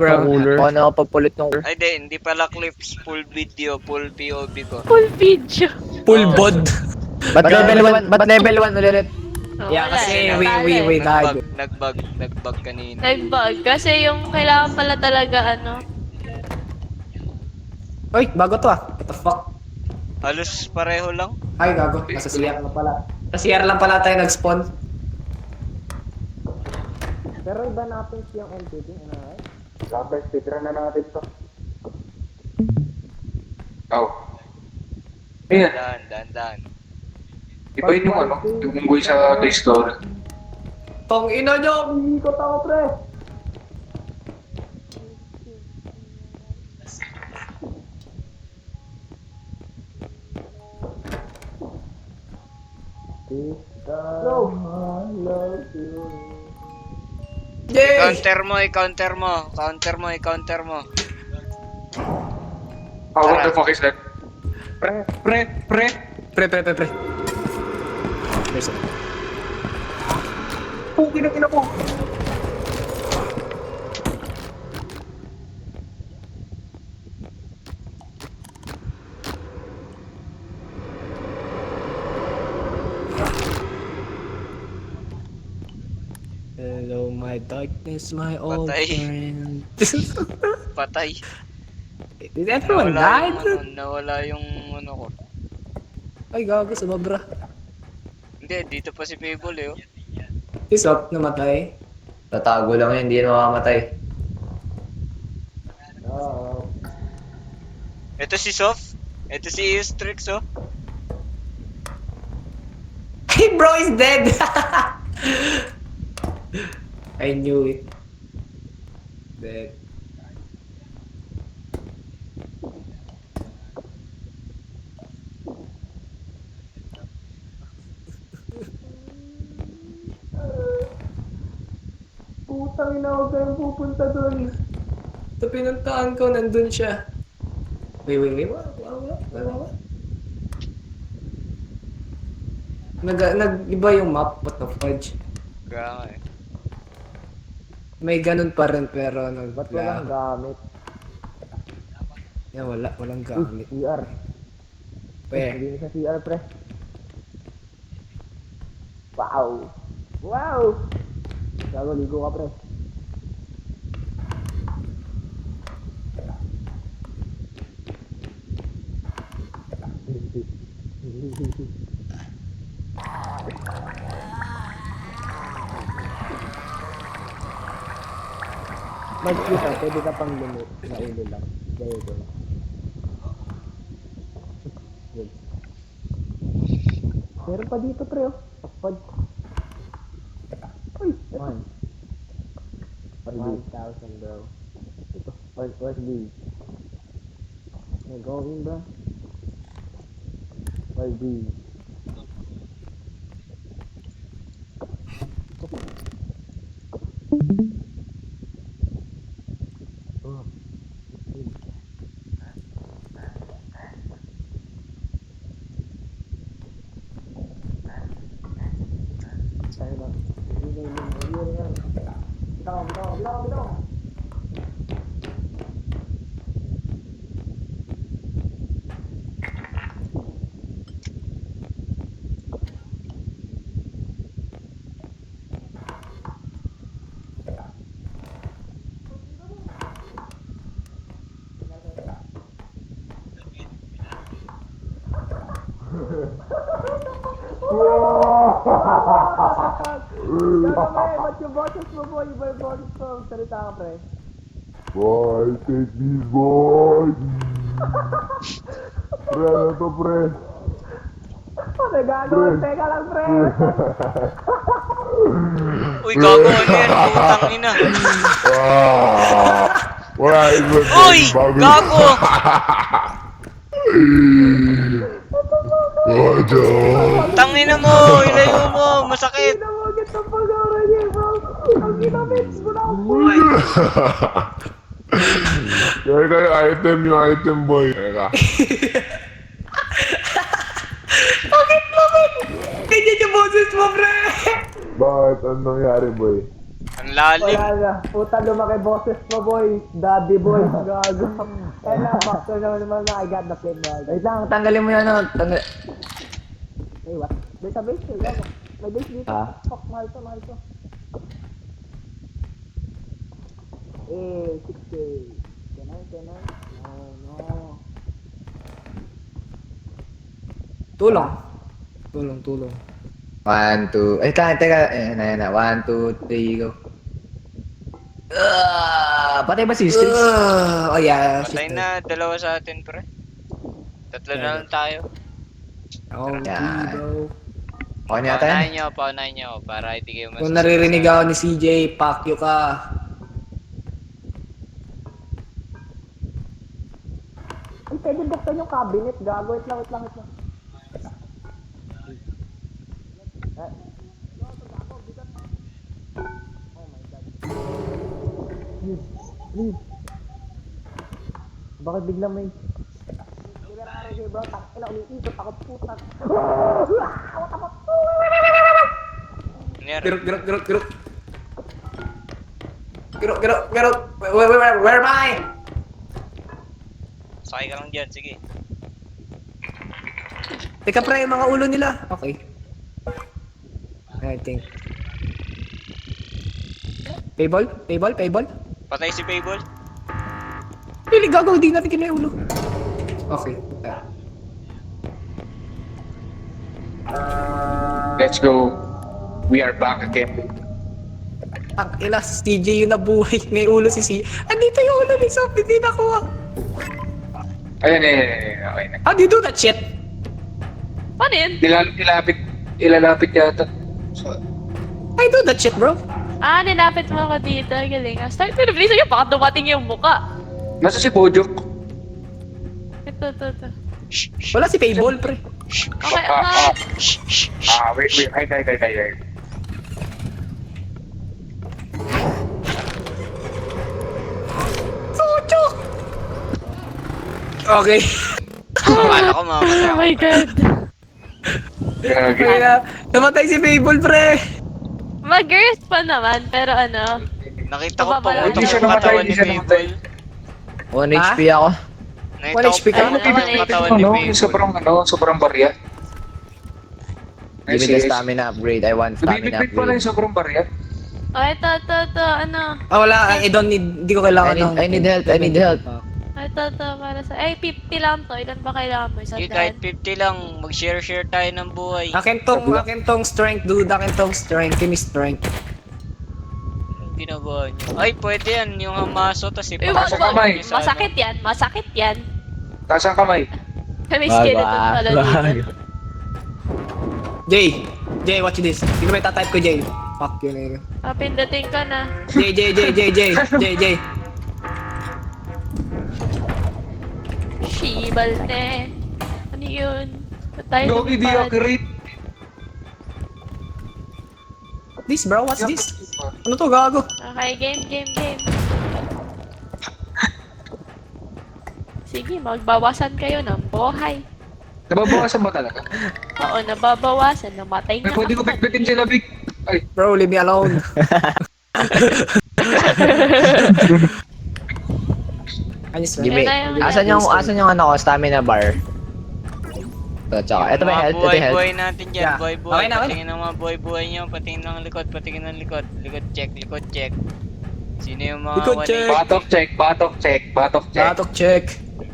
Bro, cooler. Ako nakapagpulit ng... Ay, hindi pala clips. Full video, full POV ko. full video. Full Oo. bod. Ba't level 1? Ba't level 1 ulit? Oh, Yeah, wala kasi eh, we natalo eh. Nagbag kanina. Nag-bug. Kasi yung kailangan pala talaga ano. Uy, bago to ah. What the fuck? Halos pareho lang. Ay, gago. Nasa CR na pala. Sa CR lang pala tayo nag-spawn. Pero iba natin siyang entity, ano eh? Dapat speedrun na natin to. Oh. Ayan. Dahan. Iba yun yung ano, yung unggoy sa Toy Story. Tong ina nyo! Ikot ako, pre! Yay! I-counter mo. Oh, what the fuck is that? Pre. Pre. There's a... Pukin ang ina ko. Hello, my darkness, my old Patay. friend. Patay. Did everyone die? Nawala yung ano ko. Ay, gago, sumabra. Hindi, dito pa si Fable eh. Oh. Si Sop, namatay. Tatago lang yan, hindi yan mamamatay. Oo. Ito si Soft. Ito si Eustrix oh. Hey, bro is dead! I knew it. Dead. Putang ina, huwag kayong pupunta doon. Ito pinuntaan ko, nandun siya. Wait. Wala. Nag-iba yung map, what the fudge. Kaya nga eh. May ganun pa rin pero nag... Ba't walang gamit? Yeah, walang gamit. CR. Hindi na sa CR, pre. Wow! Gago, ligo ka, pre. Mag-kita, pwede ka pang lumit na ulo lang. Gaya ko lang. Good. Meron pa dito, pre, oh. Tapad. Uy, ito. 1,000, bro. Ito, where's B? May going ba? Where's B? Tayo na. Bitaw. Ba't yung boses mo, boy? Iba yung boses mo. Salita ka, pre. Boy, take this, boy! Pre, ano to, pre? Nagago, teka lang, pre. Uy, gago ano yan? Putang ina. Wala, ito. Uy! Gago! Ojo! Tangina mo! Ilayo mo! Masakit! Pinamagit ang pag-aura niya, bro. Ang ginamits mo na ako, boy. Kaya yung item, boy. Teka. Bakit? Ganyan yung boses mo, pre! Bakit? Anong nangyari, boy? Ano Ang lalim. Wala na. Puta, lumaki boses mo, boy. Daddy boy. Gago. Kaya na, back to naman na I got the flame, gago. Wait lang, tanggalin mo yan, ano. Hey, what? There's a base here, gago. May base dito. Ah. Fuck, mahal to, mahal to. Eh, 6K. Canay. No. Tulong. 1, 2, teka. Ayan na. 1, 2, 3, go. Patay ba si Stitch? Oh yeah. Patay na, dalawa sa atin, pre. Tatlo na lang tayo. Oh, Yan. bro. Okay na yata yan. Paunahin nyo, para hindi kayo Kung naririnig ako ni CJ, pakyo ka. Ay, pwede buksan yung cabinet, gago. Wait lang. Bakit biglang may... Sige bro, takina, umiikot ako, puta. Nangyari. Gerot. Where am I? Sakay ka lang dyan, sige. Teka pre, yung mga ulo nila. Okay. I think. Payball? Patay si Payball. Pili, gago, hindi natin kina yung ulo. Okay. Let's go. We are back again. Ang ila, si CJ yung nabuhay. May ulo si CJ. Andito yung ulo ni Sof, hindi nakuha. Ayan, okay na. How do you do that shit? Paano yun? Ilalapit yata. So, I do that shit, bro. Nilapit mo ako dito. Galing. Start to release yun. Baka dumating yung muka. nasa si Bojok? Ito. Wala si Payball, pre. Okay, Wait. Ay. Sochok! Okay. Akala ko mamamatay Oh ako. my god. Gagi. Kaya, namatay si Payball, pre. Mag-girls pa naman, pero ano. Nakita ko pa Hindi siya yung namatay, katawan hindi ni siya namatay. Payball. 1 HP ako. Nakita 1 ko HP pa ka? yung Pipilitin katawan mo, ni no? Payball. Sobrang barya. Give me the stamina upgrade. I want stamina Bibigpit pala yung upgrade. sobrang barya. Oh, ito, ano. Wala. I don't need, hindi ko kailangan ng... I need help. Ito, para sa... 50 lang to. Ilan ba kailangan mo? Isang Sige, kahit 50 lang, mag-share tayo ng buhay. Akin tong strength, dude. Akin tong strength. Give me strength. Anong ginagawa niyo? Ay, pwede yan, yung hamaso, tas Uy, Taas ang kamay. Masakit yan. Taas ang kamay. Kami skeleton pala dito. Jay, watch this. Hindi ko may tatype ko, Jay. Fuck yun. Pindutin ka na. Jay. Shibalte. Ano yun? Ba't tayo Gogi, di lumipad? accurate. This, bro, what's this? Ano to, gago? Okay, game. Sige, magbawasan kayo ng buhay. Nababawasan ba talaga? Oo, nababawasan. Namatay Ay, na pwede ko bitbitin sila, Big. Ay, Bro, leave me alone. Give me. Ayun na yung- Asan yung ano ko, stamina bar? Ito, tsaka. Ito may health, ito may health. Buhay natin dyan, Yeah. buhay. Okay na, okay. Patingin ng mga buhay nyo, patingin ng likod. Likod check. Sino yung mga Likod check. batok check. Batok check.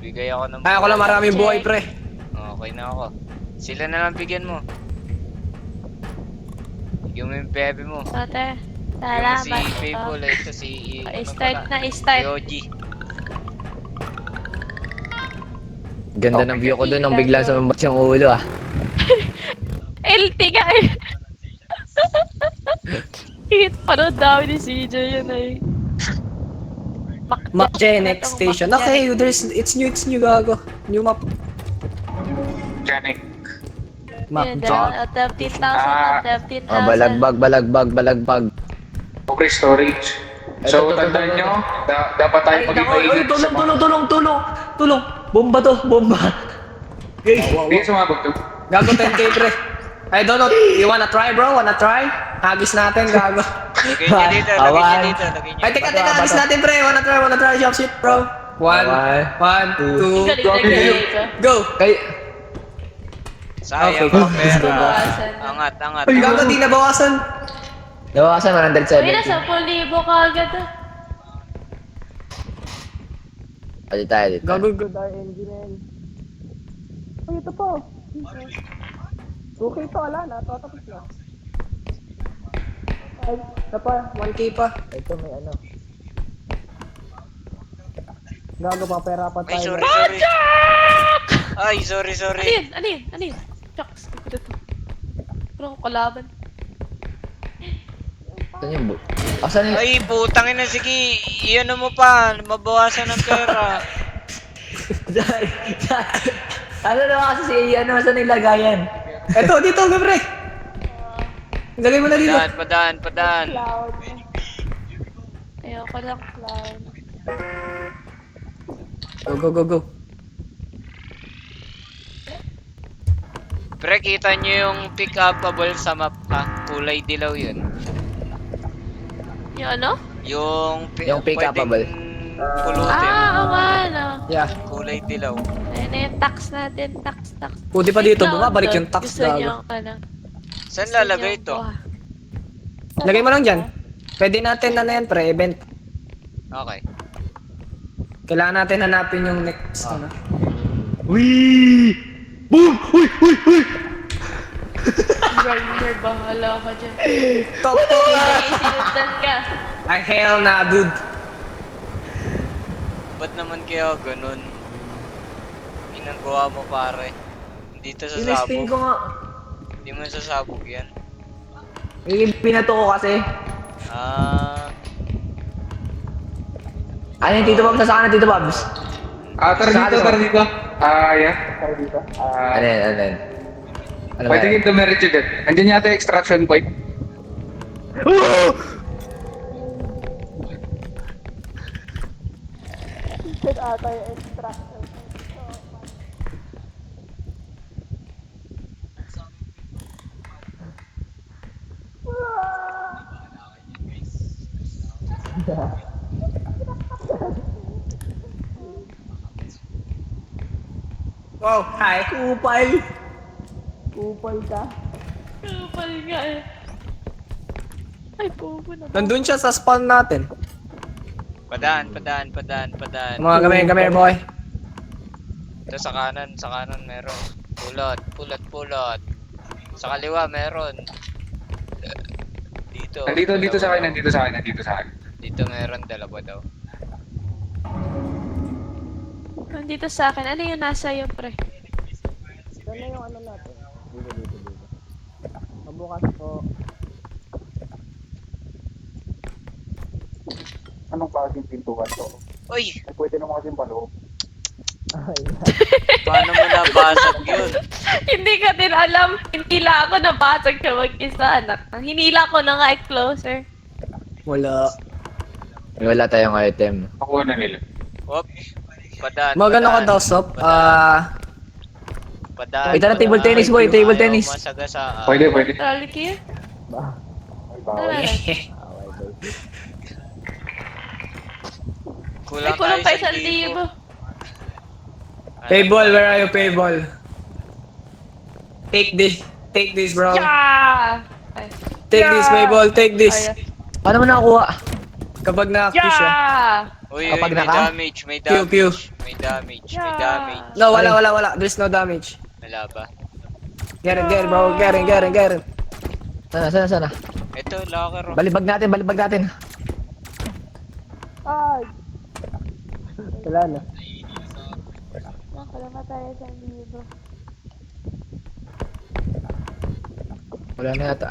Bigay ako ng Ay, ako lang maraming buhay, pre. Okay na ako. Sila na lang bigyan mo. Bigyan mo yung bebe mo. Ate, Yung salamat. si Payball, ito si... Start na. Yoji. Ganda ng view ko dun nung biglang sumambat yung ulo ah. LT ka eh. Hit pa rin dami ni CJ yun eh. Next station. Okay, it's new, gago. New map. Janik. Yun, 13,000 Ah. 13,000. Balagbag. Okay, storage. So, Ito. tandaan nyo, dapat tayo maging mainit sa mga... Tulong. Bomba to, bomba. Okay. Hindi sumabog to. Gago 10k, pre. I don't know. You wanna try, bro? Hagis natin, gago. Lagay niya dito, lagay niya Awan. dito, lagay niya. Ay, teka, alis natin, pre. Wanna try jump shit, bro. One, two, Galing na galing ka. go. Kay... Sayang Okay. ang pera. Bawasan. Angat, angat. Gago, di nabawasan. Nawawasan Uy, 170. nasa 10,000 ka agad ah. Dito tayo, dito. Gago, Good RNG men. Uy, ito po. Okay to, wala na. Tatapos na. Ay, ito pa. 1K pa. Ito may ano. Gago pa, pera pa Ay, tayo. sorry, sorry. Ay, sorry, Ano sorry. yun? Ano yun? Ano yun? Shucks, di ko dito. Parang ako kalaban. Saan yung bu... Asan yung... Ay, putang ina, sige. Iyan mo pa. Mabawasan ng pera. Ano naman kasi si ano, saan yung lagayan? Eto, dito, go, pre. Lagay mo na dito. Padaan, padaan, padaan. Cloud. Ayoko lang cloud. Go. Pre, kita nyo yung pick-upable sa map ha? Kulay dilaw yun. Yung ano? Yung, Yung pick-upable. pwedeng pulutin. Oo nga, no. Yeah. Kulay dilaw. Ayun na yung tax natin, tax. Pwede pa dito, Wait lang, bumabalik Dod. yung tax, Gusto gago. niyo, ano? Saan Gusto lalagay niyo, ito? buha. Lagay mo lang dyan. Pwede natin na yan, pre, event. Okay. Kailangan natin hanapin yung next, ano. Grinder, bahala ka dyan. Top. Ay, sinundan ka. Ay, hell na, dude. Ba't naman kaya ganun? Inagawa mo pare. Hindi to Inisting ko sasabog. nga. Hindi mo sasabog yan. Pinato ko kasi. Ah, Ano yung Tito Bobs? Nasaan na Tito Bobs? Tara dito, tara dito. Yeah. Tara dito. Ano yan, ano yan? Ano ba Pwede yan? yung dumiretso dyan. Andyan yata yung extraction point. Shit ata yung extraction. Wow, hi. Kupal. Kupal ka. Kapal nga eh. Ay, pupo na. Nandun siya sa spawn natin. padaan, padaan, padaan, padaan. Mga gamay boy. Ito sa kanan meron. Pulot, pulot, pulot. Sa kaliwa meron. Dito. Nandito sa dalawa akin, daw. nandito sa akin. Dito meron dalawa daw. Nandito sa akin. Ano yung nasa yung pre? Saan na yung ano natin? Dito. Mabukas po. Anong klaseng pintuan to? Uy! Ay, pwede naman kasing paloob. Paano mo nabasag yun? Hindi ka din alam. Hinila ako nabasag siya mag-isa, anak. Hinila ko na nga closer. Wala. Wala tayong item. Nakuha na nila. Wop. Padaan, Magano ka padaan. daw, Sop? Padaan. Ito na, table tennis, boy, table Ayaw tennis. masagasaan. Pwede. Rally kayo? Ay, bawal. Ay, kulang pa 1,000. Payball, where are you, Payball? Take this, bro. Yeah! Ay. Take this, Payball, take this. Ay, Paano mo nakakuha? Kapag na-active siya. yeah! Uy, Kapag may naka? damage, may Pew, damage. pew. May damage, may Yeah. damage. No, wala. There's no damage. Wala ba? Get it, bro. Get it. Sana? Ito, locker. Oh. Balibag natin. Ay! Wala na. Wala tayo sa libo. Wala na yata.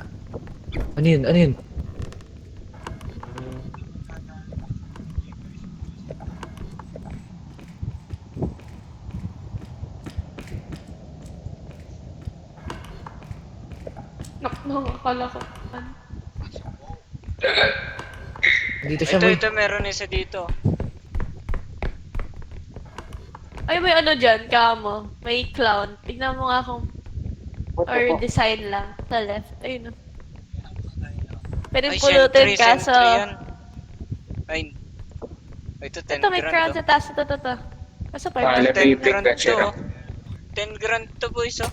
Ano yun? Akala ko. Ano? Dito siya, boy. Ito, meron isa dito. Ay, may ano dyan, kamo. May clown. Tignan mo nga kung... What the Or fuck? design lang. Sa left. Ayun o. Pwede Ay, pulutin sentry, kaso... sentry yan. Ay, ito 10 Ito, may crown grand sa to. taas. Ito. Kaso Ah, pwede. let me 10 pick grand that shit to. up. 10 grand to, boys, oh.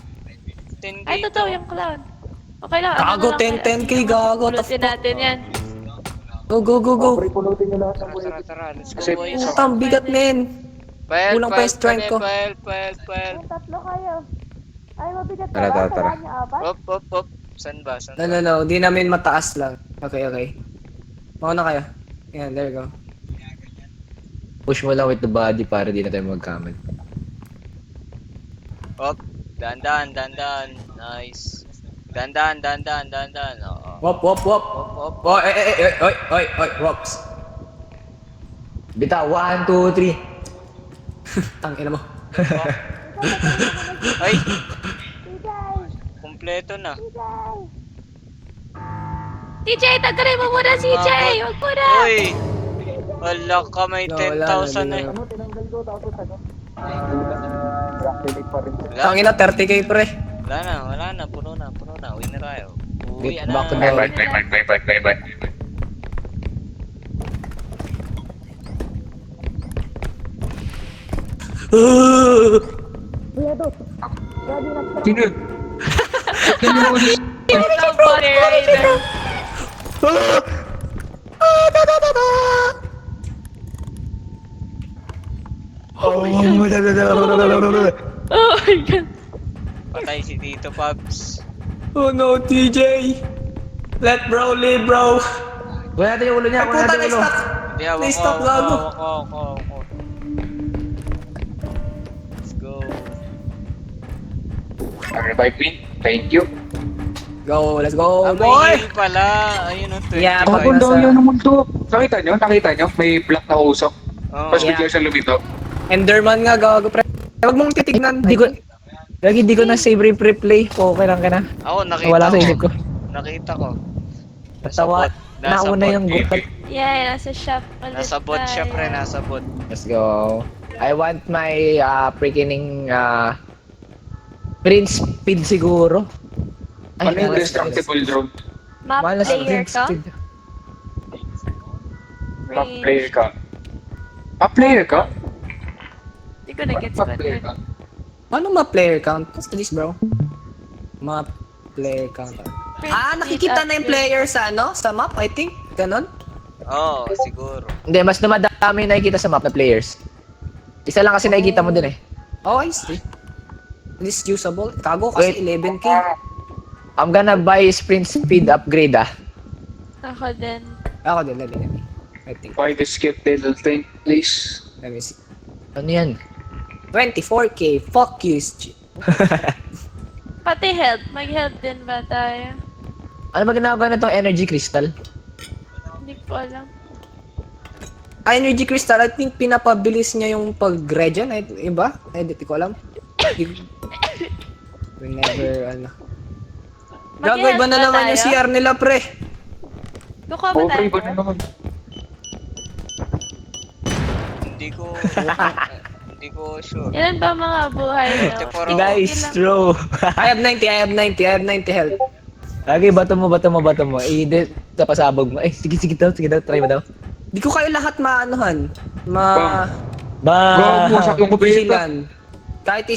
10k Ay, to. totoo yung clown. Okay lang. Gago, na lang 10K, kaya. gago, Pulutin the fuck? natin yan. Go, go, go, go. Tara, let's go, Kasi- boys. Putang bigat, men. Pael, Kulang pa yung strength ko. Pael. Tatlo kayo. Ay, mabigat Tara, tara, tara. Op. San ba? No. Di namin mataas lang. Okay. Mauna kayo. Yan, there you go. Push mo lang with the body para di na tayo magkamali. Op. Dandan. Nice. Dandan. Oo. Wop. Op. Oy, wops. Bita, 1, 2, 3. Tangina mo. Ay! Kompleto na. CJ, tagalin mo muna, CJ! Huwag mo na! Uy! Wala ka, may No, 10,000 na. Tangina, 30k pre. Wala na. Puno na. Uwi na tayo. Uwi Get na. back to Bye bye. Sino yun? Nobody right there. Oh my God. Patay si Tito Pabs. Oh no, TJ. Let bro live, bro. Kuha natin yung ulo niya, Ay, kuha puta, natin yung ulo. na-stuck. Hindi, awak Na-stop, ko. gago. Let's go. Revive me. Thank you. Go, let's go, Ah, boy. may heal pala. Ayun, 25. Yeah, Ang pag mundo nasa- yun ng mundo. Nakita nyo? May black na usok. Oo. Tapos bigla siya lumito. Enderman nga, gago pre. Huwag mong titignan. Hindi ko na save replay. Okay lang ka na. Ako, nakita Wala sa ko. isip ko. Nakita ko. Tawa. Nasa Nauna bot. yung gupat. Yeah, nasa shop ulit Nasa bot siya, tayo. pre. Nasa bot. Let's go. I want my freaking Prince Speed siguro. Ano yung mahal destructible drone? Map mahal sa player Prince ka? Speed. Map player ka? Map player ka? Hindi ko na-gets Map ba player yun? ka? Paano ma-player count? What's this, bro? Ma-player count. Nakikita na yung player sa sa map, I think. Ganon? Oo, siguro. Hindi, mas dumadami nakikita sa map na players. Isa lang kasi nakikita mo dun eh. Oh, I see. This usable. Kago kasi Wait. 11k. I'm gonna buy sprint speed upgrade ah. Ako din. Ako din, let me. I think. Why the skip little thing, please? Let me see. Ano yan? 24k. Fuck you, Pati health. Mag-health din ba tayo? Ano ba ginagawa na itong energy crystal? Hindi ko alam. Energy Crystal, I think pinapabilis niya yung pag-regen. Iba? Hindi ko alam. Whenever, Gago, iba na Mag-health ba naman yung tayo? CR nila, pre. Kukuha ba tayo? Okay, ba na naman? Hindi ko sure. Ilan ba mga buhay na? 24 Guys, Okay lang. throw. I have 90 health. Lagi, bato mo. Eh, hindi, sa pasabog mo. Eh, sige daw, try mo daw. Di ko kayo lahat maanuhan. Gago, sa yung kubita. Healan. Kahit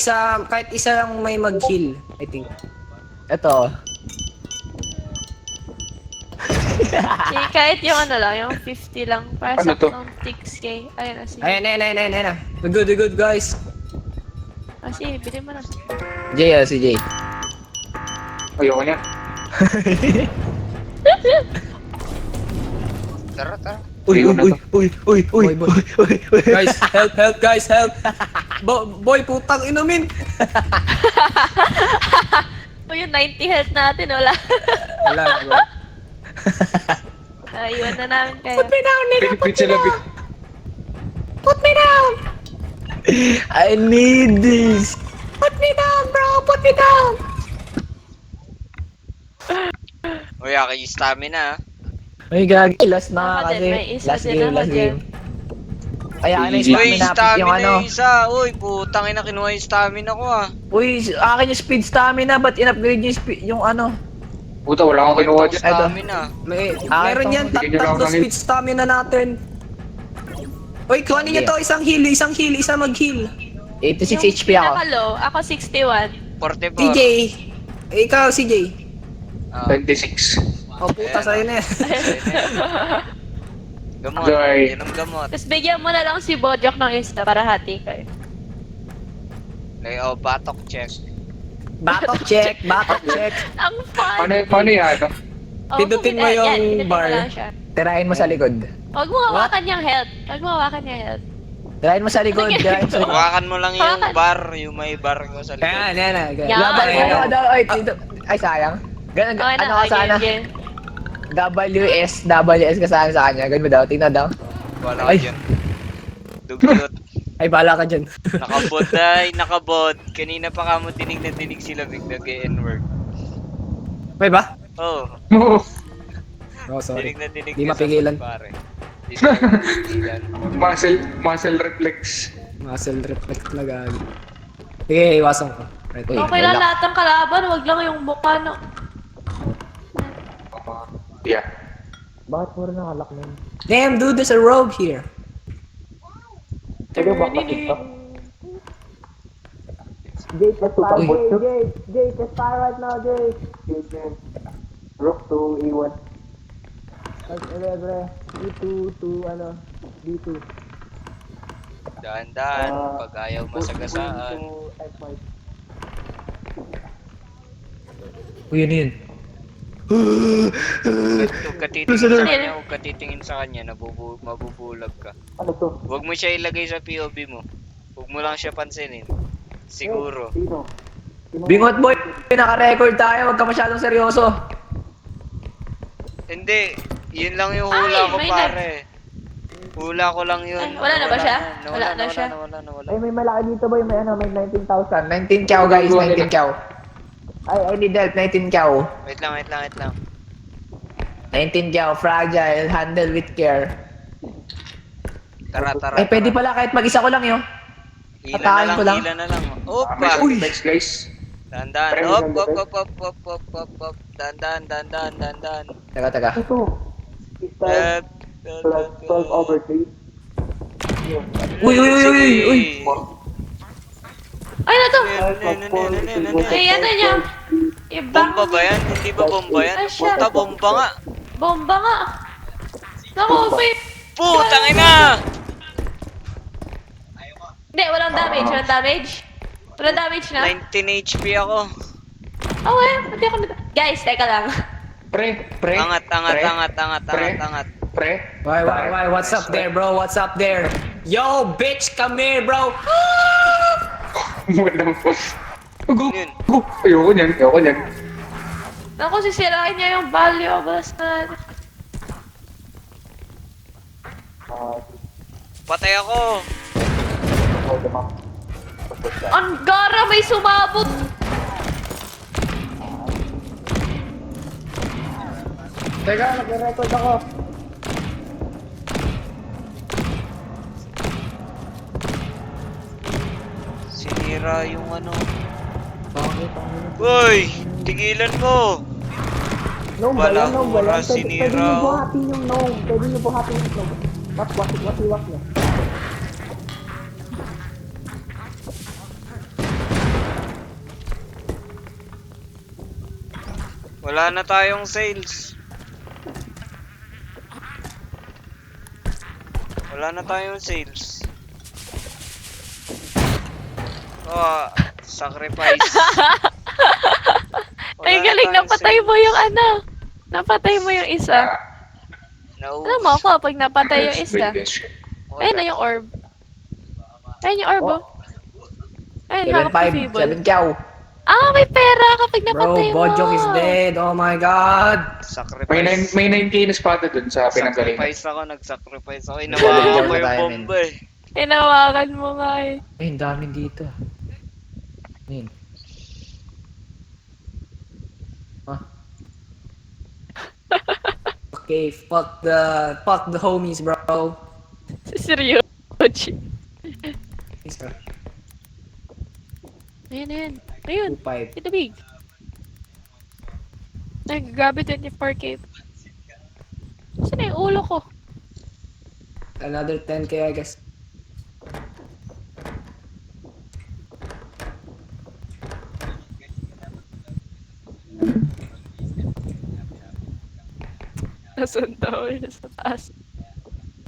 isa lang may mag-heal, I think. Eto. Kahit yung ano lang, yung 50 lang. Para Ano sa to? 6k. Ayun na, sige. Ayan. We're good, guys. Sige, bili mo na. Jay, si Jay. Ayoko niya. Tara. Uy. Boy. Guys, help, guys, help. Boy, putang inumin. O yung 90 health natin, wala. Wala, bro. Iwan na namin kayo. Pinipit sila. Put me down. I need this. Put me down, bro. Put me down. Uy, aking stamina. Ay, gagi. Last na Ako din, kasi. may isa Last din game, ako last dyan. game. Kaya ano yung Uy, Uy, stamina, stamina yung ano. yung isa. Uy, putang ina, kinuha yung stamina ko ah. Uy, akin yung speed stamina, ba't in-upgrade yung speed, yung ano? Puta, wala akong kinuha dyan. Ito. Stamina. Meron yan, Bigyan nyo lang tatlo ng heal. speed stamina natin. Uy, kuhanin niyo to, isang heal, isang mag-heal. 86 Yung HP ako. pinaka-low, ako 61. 44. CJ, ikaw CJ. Ah, 26. Oh puta, sa'yo na yan. gamot. Joy. Yan ang gamot. Tapos bigyan mo na lang si Bojack ng isa para hati kayo. Batok check. Batok check, batok check. Ang fun! Paano yan? No? Oh, Pindutin mo yan, yung pindutin mo bar. lang siya. Tirahin mo sa likod. Huwag mo hawakan yung health. Huwag mo hawakan yung health. Tirahin mo sa likod. Tirahin mo sa likod. Hawakan mo lang yung Hawakan. bar, yung may bar ko sa likod. Yan, yan, yan. Yan. Laban Ayan. ano daw? Ay, sayang. Ganun, Okay na, ano ka okay, sana? game. WS ka sana sa kanya. Ganun mo daw. Tingnan daw. Wala ka Ay. dyan. Dugyot. Ay, bala ka dyan. Nakabot ay, nakabot. Kanina pa ka mo dinig na dinig sila big nag-N-word. May ba? Oh, Oo. Oh, sorry. dinig na dinig Di ka sa mapigilan. pare. Di na mapigilan. Muscle reflex. Muscle reflex na gagi. Sige, iwasan ko. Right. Uy. Okay lang wala. lahat ng kalaban, wag lang yung mukha no. Yeah. Bakit puro nakalak na yun? Damn, dude, there's a rogue here. Pwede ba kapit to? Jake, let's fire. Jake, let's fire right now, Jake. Rook to E1. Libre. D2 to D2. Daan-daan, pag ayaw masagasaan. To F5. Uy, yun yun. Huwag ka titingin sa kanya, huwag ka titingin sa kanya, mabubulag ka. Ano to? Huwag mo siya ilagay sa POV mo. Huwag mo lang siya pansinin. Siguro. Sino? Bingot boy, naka-record tayo. Huwag ka masyadong seryoso. Hindi, yun lang yung hula Ay, ko may pare. Hula ko lang yun. Ay, wala na ba siya? Nawala Wala na siya? Nawala. Ay, may malaki dito boy. May may 19,000. 19 chow guys, 19 chow. I need help, 19 chow. Wait lang. 19 chow, fragile, handle with care. Tara. Ay, pwede pala kahit mag-isa ko lang yun. Patayin ko lang. Hila na lang. May Opa! reflex, guys. Dandan. Pre, Op. Dandan. Teka. Ito. Start plus 12 over 3. Uy. Ay, na to! Ay, ano niya? Ibang... Bomba ba yan? Hindi ba bomba yan? Ay, siya. Puta, bomba nga. Bomba nga! Naku, wait! Putang ina! Hindi, walang damage. Walang damage na. 19 HP ako. Okay, hindi ako guys, teka lang. Pre. Angat. Pre. Why, what's up there, bro? What's up there? Yo, bitch, come here, bro. Walang po. Yun. Ayoko niyan. Naku, sisirain niya yung valuables na... Patay ako. Ang gara, may sumabot! Teka, nag-record ako. Sinira yung ano. Uy! Tigilan mo! Gnome ba yan? Gnome ba Balahura, yan? Pwede sinira, niyo oh. buhatin yung gnome. Pwede niyo buhatin yung gnome. Wak niya. Wala na tayong sales. Oh, sacrifice. Wala Ay, na galing, tayong napatay mo yung ano. Napatay mo yung isa. Naubos. Alam mo ako, pag napatay yung isa. Wala. Ayun na yung orb. Ayun yung orb, oh. Ayun, hawak 7-5, si Fable. 7 chow. Ah, may pera kapag Bro, napatay mo. Bojack is dead. Oh my god. Sacrifice. May 9K na spotted dun sa pinanggalingan. Nag-sacrifice ako. Inawakan ko yung Tayo, bomba eh. Tinawagan mo nga eh. Ay, ang dami dito. Ayun. Okay, fuck the homies, bro. Seryoso. Isa, Ayun. Ayun. 2-5. Ito big. Ay, grabe 24k. Saan na yung ulo ko? Another 10k, I guess. Nasaan daw? Nasa taas.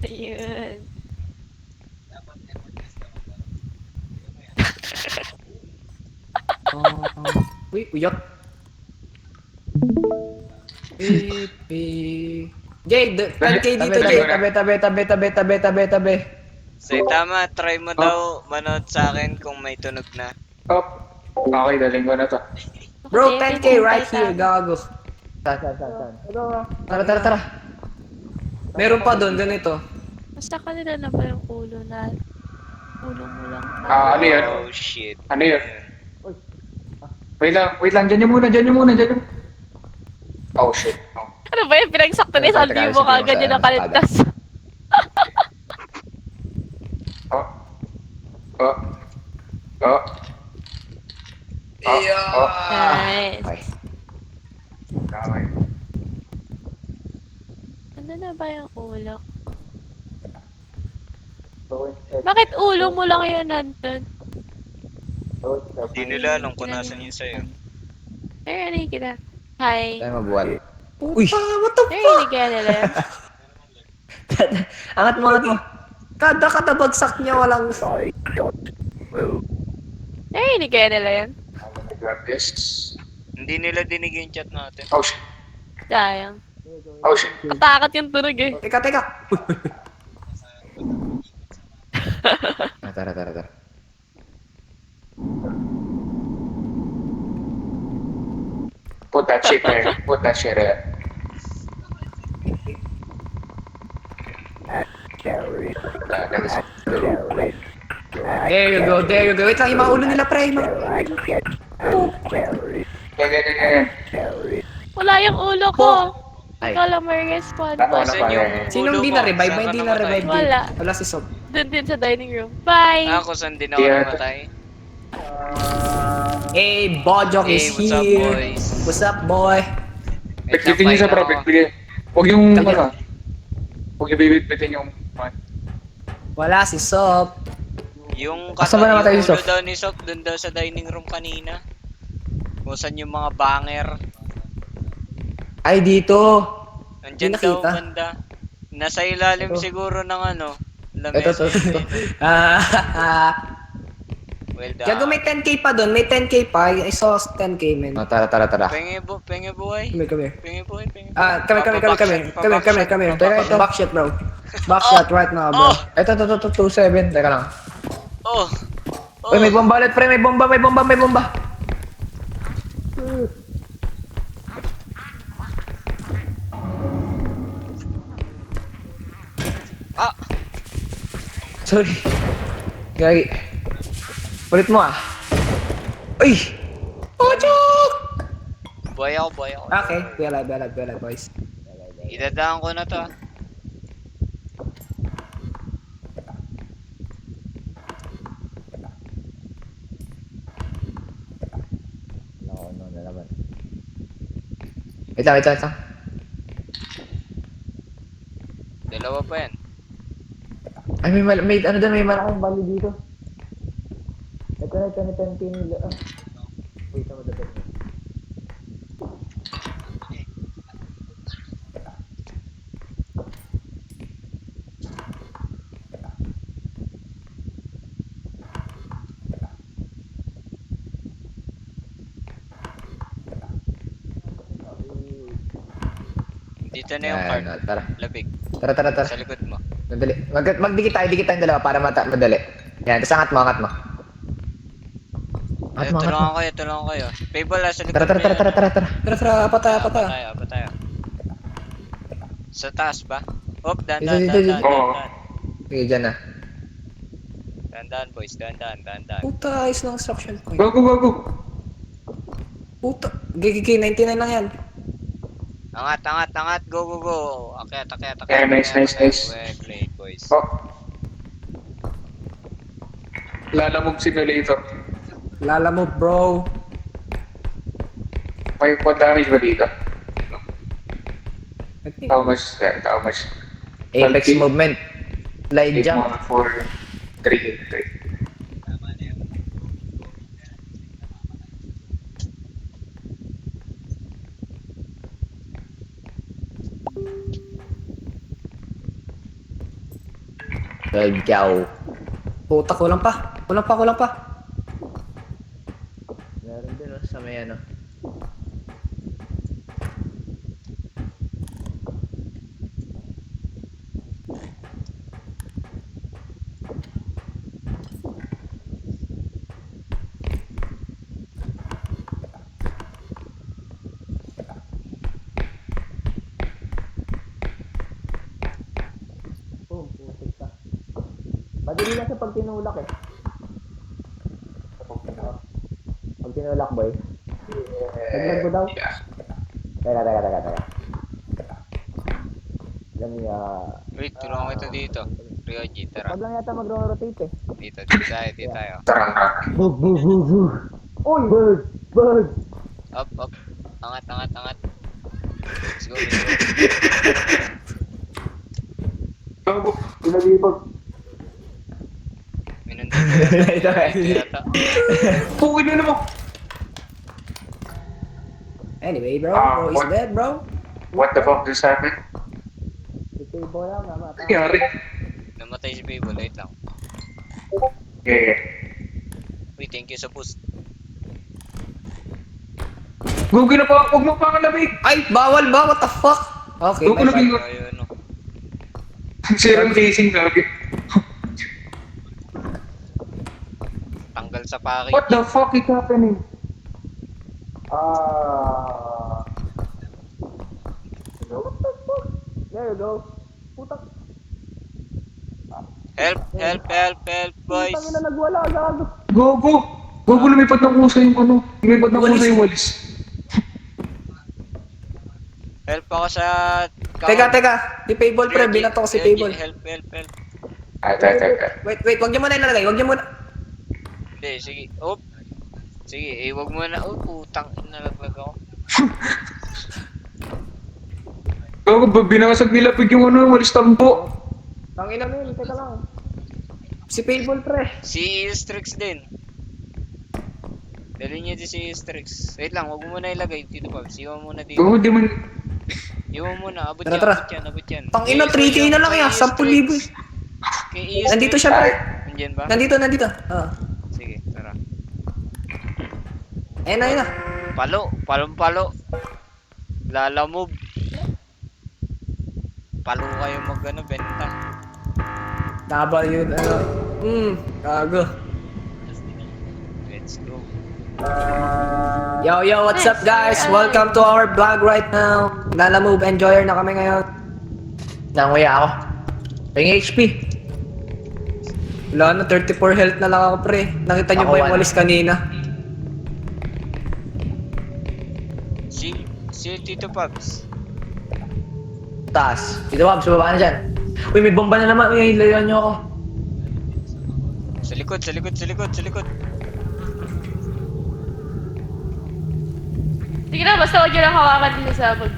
Ayun. Uy, uyot. Pipi. Jay, 10k dito, Jay. Tabi. So, tama, try mo daw manood sa akin kung may tunog na. Oh. Okay, daling ko na to. Bro, 10k right here, gago. Saan? Ano? Tara. Meron pa doon, ganito. Basta kanila na ba yung ulo na? Ulo mo lang. Ano yan? Oh, shit. Ano yun? Wait lang, dyan yung muna. Oh, shit. Oh. Ano ba yung pinagsakto ni Teka, Salvi teka, mo sige, kagad yung masaya, nakaligtas? Oh. Oh. Oh. Oh. Nice. Okay. Okay. Ano na ba yung ulo? Bakit ulo mo lang yun nandun? Hindi nila alam kung nasan yun sa'yo. Narinig kita. Hi. Tayo mabuhat. Uy! What the Narinig ka nila. Angat mo. Kada katabagsak niya, walang sorry. Narinig ka nila yan. Grab this. Hindi nila dinig yung chat natin. Oh, shit. Sayang. Oh, shit. Matakot yung tunog eh. Teka. Tara. Put that shit there. There you go. Wait lang, yung mga ulo nila, pre. Ganyan. Wala yung ulo ko. Ay. Ikaw lang may respawn. Wala. Saan yung Sinong ulo di mo? na-revive? Saan May ka di namatay? na-revive din. Wala. Wala si Sob. Doon din sa dining room. Bye! Ako, saan din ako Yeah. namatay? Hey, Bojok Hey, is what's up, here. boys? What's up, boy? Bigyan niyo sa bro, bigyan. Huwag yung ano. Huwag yung bibit-bitin yung Wala si Sob. Yung Asa ba namatay yung si ulo Sof? daw ni Sof, dun daw sa dining room kanina. Kung saan yung mga banger. Ay, dito. Nandyan Di daw nakita. banda. Nasa ilalim siguro ng ano. Ito. Lamesa. Well done. Gago, may 10k pa doon. May 10k pa. I saw 10k, man. Oh, tara. Pengi buhay. Come here. Pengi buhay. Come here. Ito. Backshot, bro. Backshot right now, bro. Oh! Ito, 27. Teka lang. Oh! Uy, may bomba ulit, pre. May bomba. Ah! Sorry. Gagi. Ulit mo ah. Uy! Ojok! Buhay ako. Okay, we alive, boys. Idadaan ko na to ah. Wait lang. Dalawa pa yan. Ay, may ano doon, may malaking bali dito. Ito na 10k nila. Wait, tama dapat. Dito na yung card. Tara. Labig. Tara. Sa likod mo. Madali. Magdikit tayong dalawa para madali. Yan, tapos angat mo. Tulungan kayo. Payball sa likod Tara. mo yan. Tara, patay. Apa tayo. Sa taas ba? Hop, Dito. dahan. Oo. Sige, dyan na. Dahan, boys. Dahan. Puta, ayos ng instruction point. Go. Puta, GGG, 99 lang yan. Angat. Go. Akyat. Yeah, nice. Well played, boys. Oh. Lalamog simulator. Lala mo, bro. May 1 damage ba dito? How much is that? How much? Apex movement. Slide 8 jump. more for 3. Slide cow. Puta, kulang pa. Kulang pa. Meron din sa may ano. Boom, putik ka. Madali lang siya pag tinulak eh. Pag tinulak, boy. Naglag ko daw. Yeah. Teka. Alam niya. Wait, tulungan kita dito. Ryoji, tara. Wag lang yata mag-rotate eh. Dito tayo. Tara na. Bug. Uy! Bird! Up. Angat. Let's go. Bago, pinag-ibag. Minundin ko Ito yata. Pukin na naman. Anyway, bro. Ah, Bro is what? dead, bro. What the fuck just happened? Si Boy lang, mata. Nangyari? Namatay si Bibo, wait lang. Yeah. Uy, thank you sa boost. Gugi na pa, huwag mo pa kalamig. Ay, bawal ba? What the fuck? Okay, Huwag mo nice. lamig. Ayun, no. Sirang casing lagi. Tanggal sa paki. What the fuck is happening? There you go. Putak. Help, boys. Putang ina, nagwala, gago. Gogo, lumipat ng kusa yung ano. Lumipat ng kusa yung walis. Help ako sa... Teka. Si Payball, pre. Binato ko si Payball. Help. Teka. Wait. Wag niyo muna ilalagay. Wag niyo muna. Hindi, sige. Oop. Sige, wag mo na. Oh, putang, nalaglag ako. Gogo, binasag nila pig yung ano, walis tampo. Tangina mo yun, teka lang. Si Payball, pre. Si Strix din. Dali niyo din si Strix. Wait lang, wag mo muna ilagay dito, Pabs. Iwan mo muna dito. Gogo, di man... Iwan mo na. Abot Tara. yan. Tangina, 3K na lang yan. 10,000 eh. Kay Nandito siya, pre. Nandiyan ba? Nandito. Ah. Sige, tara. Ayun na. Palong-palo. Lalamove. Palo kayo benta. Double yun, ano. Gago. Let's go. Yo, what's up, guys? Welcome to our vlog right now. Lalamove enjoyer na kami ngayon. Nanguya ako. Yung HP. Wala na, 34 health na lang ako, pre. Nakita niyo Ako, ba yung one. walis kanina? Si Tito Pabs. Taas. Dito Bob, sumaba na dyan. Uy, may bomba na naman. Uy, layuan niyo ako. Sa likod. Sige na, basta huwag nyo lang hawakan din sa sabog.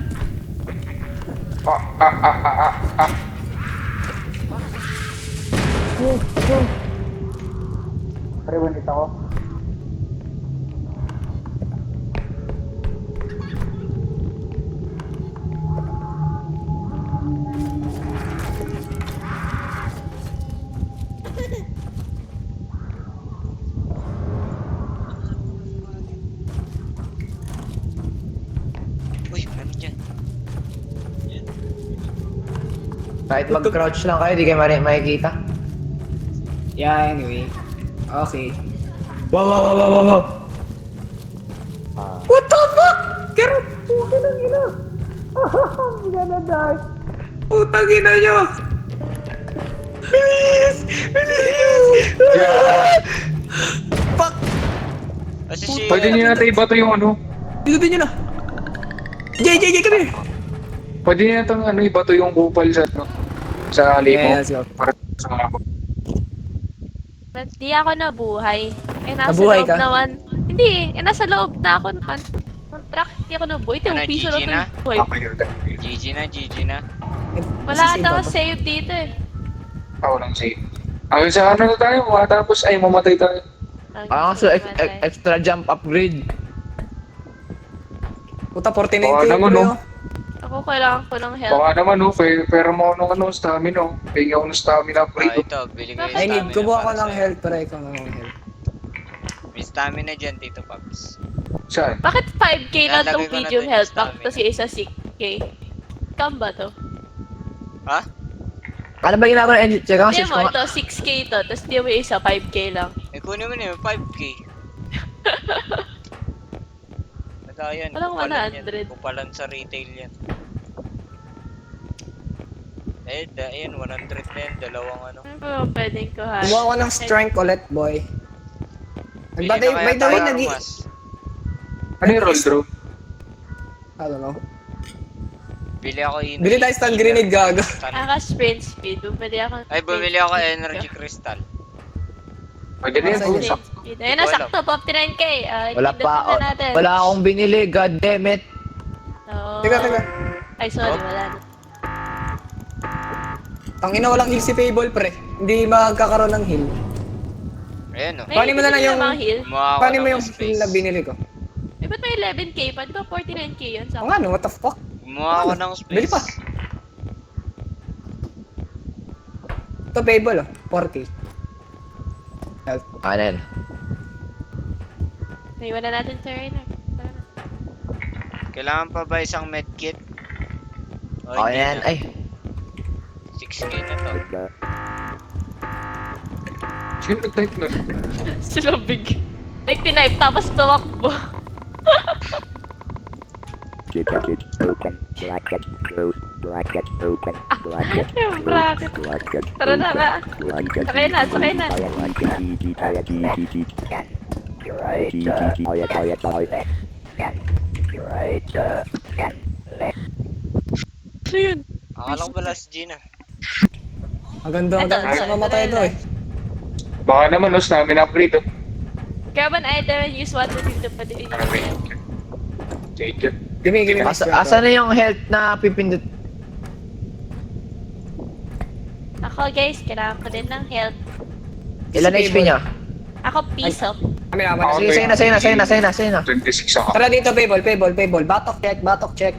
Pare, banit ako. Uy, ano dyan? Kahit mag-crouch lang kayo, di kayo makikita. Yeah, anyway. Okay. Wow. What the fuck? Kero, putang ng ina. I'm gonna die. Putang ina nyo. Bilis! Fuck! Kasi si... Pwede niyo natin ibato yung ano. Dito din nyo na. JJ, come here. Pwede niyo natin ano, ibato yung kupal sa ano. Sa lipo. Yeah, let's go. Para sa mga... Di ako nabuhay. Eh, nasa Nabuhay loob ka? naman. Hindi, nasa loob na ako naman. Track, hindi ako nabuhay. Ito, Ano, piso GG lang na? ito. Boy, GG na, GG na. wala Masisave na ba ako to? save dito eh. Ako lang save. Ang sa ano na tayo, matapos ay mamatay tayo. Ah, so extra jump upgrade. Puta, 49k Baka naman, pre, no? oh. Ako kailangan ko ng help. Baka naman, no? Pero mo ako ng stamina, no? Pingin ako ng stamina Ah, upgrade. ito, bili kayo I need, stamina gumawa ko para ng sa'yo. health, pre. Ikaw ng health. May stamina dyan, Tito Paps. Saan? Bakit 5k lang Lalagay tong ko na medium dun yung health pack, stamina. tapos yung isa 6k? Scam ba to? Ha? Ano ba ginagawa ng engine? Check ako, Hindi search mo, ko nga. ito 6k to, tapos di mo yung isa 5k lang. Eh, kunin mo na yun, 5k. Nagayan, Walang kupalan yan. 100. Kupalan sa retail yan. Eh, ayan, 100 na yan, dalawang ano. Ano ba pwedeng kuhain? Gumawa ko ng strength ulit, boy. Bili By na kaya the way, tayo, nag Armas. Ano yung roll draw? I don't know. Bili ako in. Bili tayo stun grenade, gago. Sprint speed, bumili ako. Ay, bumili ako energy crystal. Pwede na yan, Saan bro. yun? Speed. Ayun na, sakto, 59k. Wala pa, na natin. wala akong binili, god damn it. Oo. Teka, teka. Ay, sorry, wala na. Ang ina, walang heal si Fable, pre. Hindi magkakaroon ng heal. Ayan o. May Paano mo na lang hindi yung- namang heal. Gumawa ako Paano mo ng yung space. heal na binili ko? Eh, ba't may 11k pa? Di ba 49k yun? O nga, no? What the fuck? Gumawa ako ng space. Bili pa. Ito, Fable, oh. 4k. Health. Ano yan? Naiwan na natin sa Rainer. Tara na. Kailangan pa ba isang medkit? O, Oh, hindi yan. na. Ay, 6k na to. Sino nag-type na? Sila big. Like, tinipe, tapos tumakbo. Bracket open, bracket close, bracket open, bracket Yung bracket. bracket Tara na nga. bracket Sakay na, sakay na. Ano yun? Akala ko ba last G na? Ang ganda, ang Eto, ganda sa mamatay ito, ito, eh. Baka naman, no? Stamina upgrade, oh. Carbon item, use water dito pa din. Take it. Gimme, gimme. asa na yung health na pipindot? Ako guys, kailangan ko din ng help. Ilan HP niya? Ako piso. Kami naman. Ako, Sige, sa'yo na. 26 ako. Tara dito, Fable, Fable, Fable. Batok check, batok check.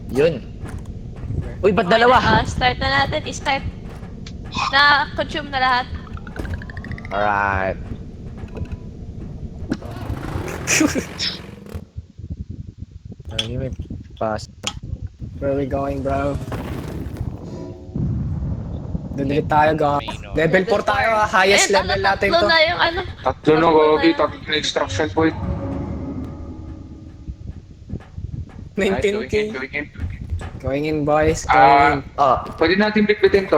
Yun. Uy, ba't Okay dalawa? na, start na natin. I-start. Na-consume na lahat. Alright. Ay, may pass. Where are we going, bro? Doon tayo, ga. Level 4 tayo, ha. Highest Ayun, level natin tatlo to. na yung ano. Tatlo na, Gogi. Tatlo na extraction point. 19k. Going in. Going in, boys. Going Ah, in. Oh, pwede natin bitbitin to.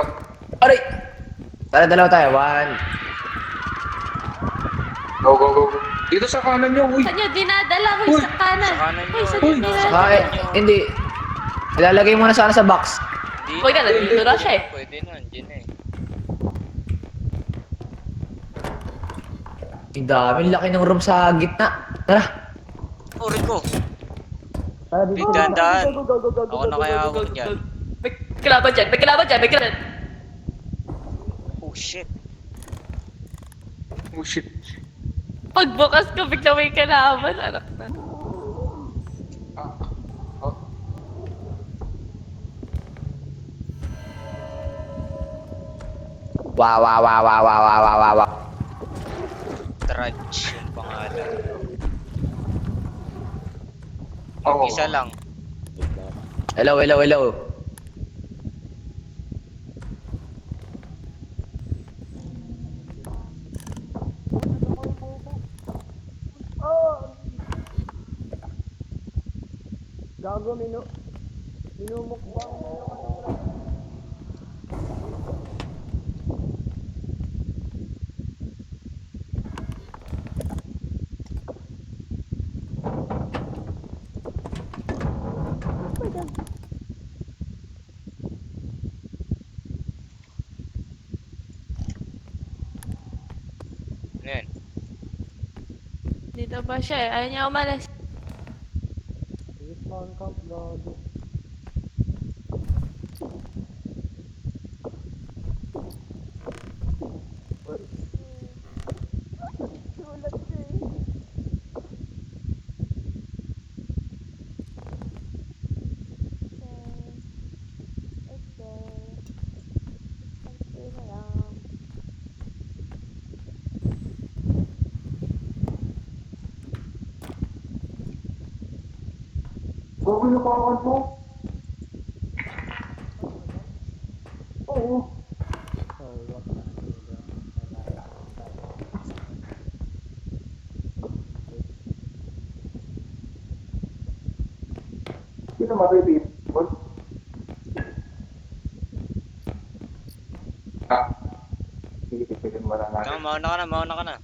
aray! Tara, dalawa tayo. 1. Go, go, go, go. Dito sa kanan nyo, uy. Saan nyo dinadala? Uy, Uy, sa kanan. sa kanan Uy, yun. saan Uy, nyo dinadala? Ah, hindi. Ilalagay mo na sana sa box. Di, Uy, gano'n, dito na siya eh. Pwede na, andyan na eh. Ang dami, laki ng room sa gitna. Tara. Oh, Rico! Di, dahan-dahan. Ako na kaya ako dyan. May kalaban dyan, may kalaban dyan, may kalaban. Oh, shit. Oh, shit. Pagbukas ko, bigla may kalaban. Anak na. Oh. Wow. Trudge yung pangalan. Oh. Isa lang. Hello. Gago, minumukbang mo. Yan. Dito ba siya eh? Ayaw niya umalis. Respawn camp, gago. Bago yung kawan mo. Oo. Sino matitipon? Ah. Sige, pitpitin mo lang natin. Mauna ka na.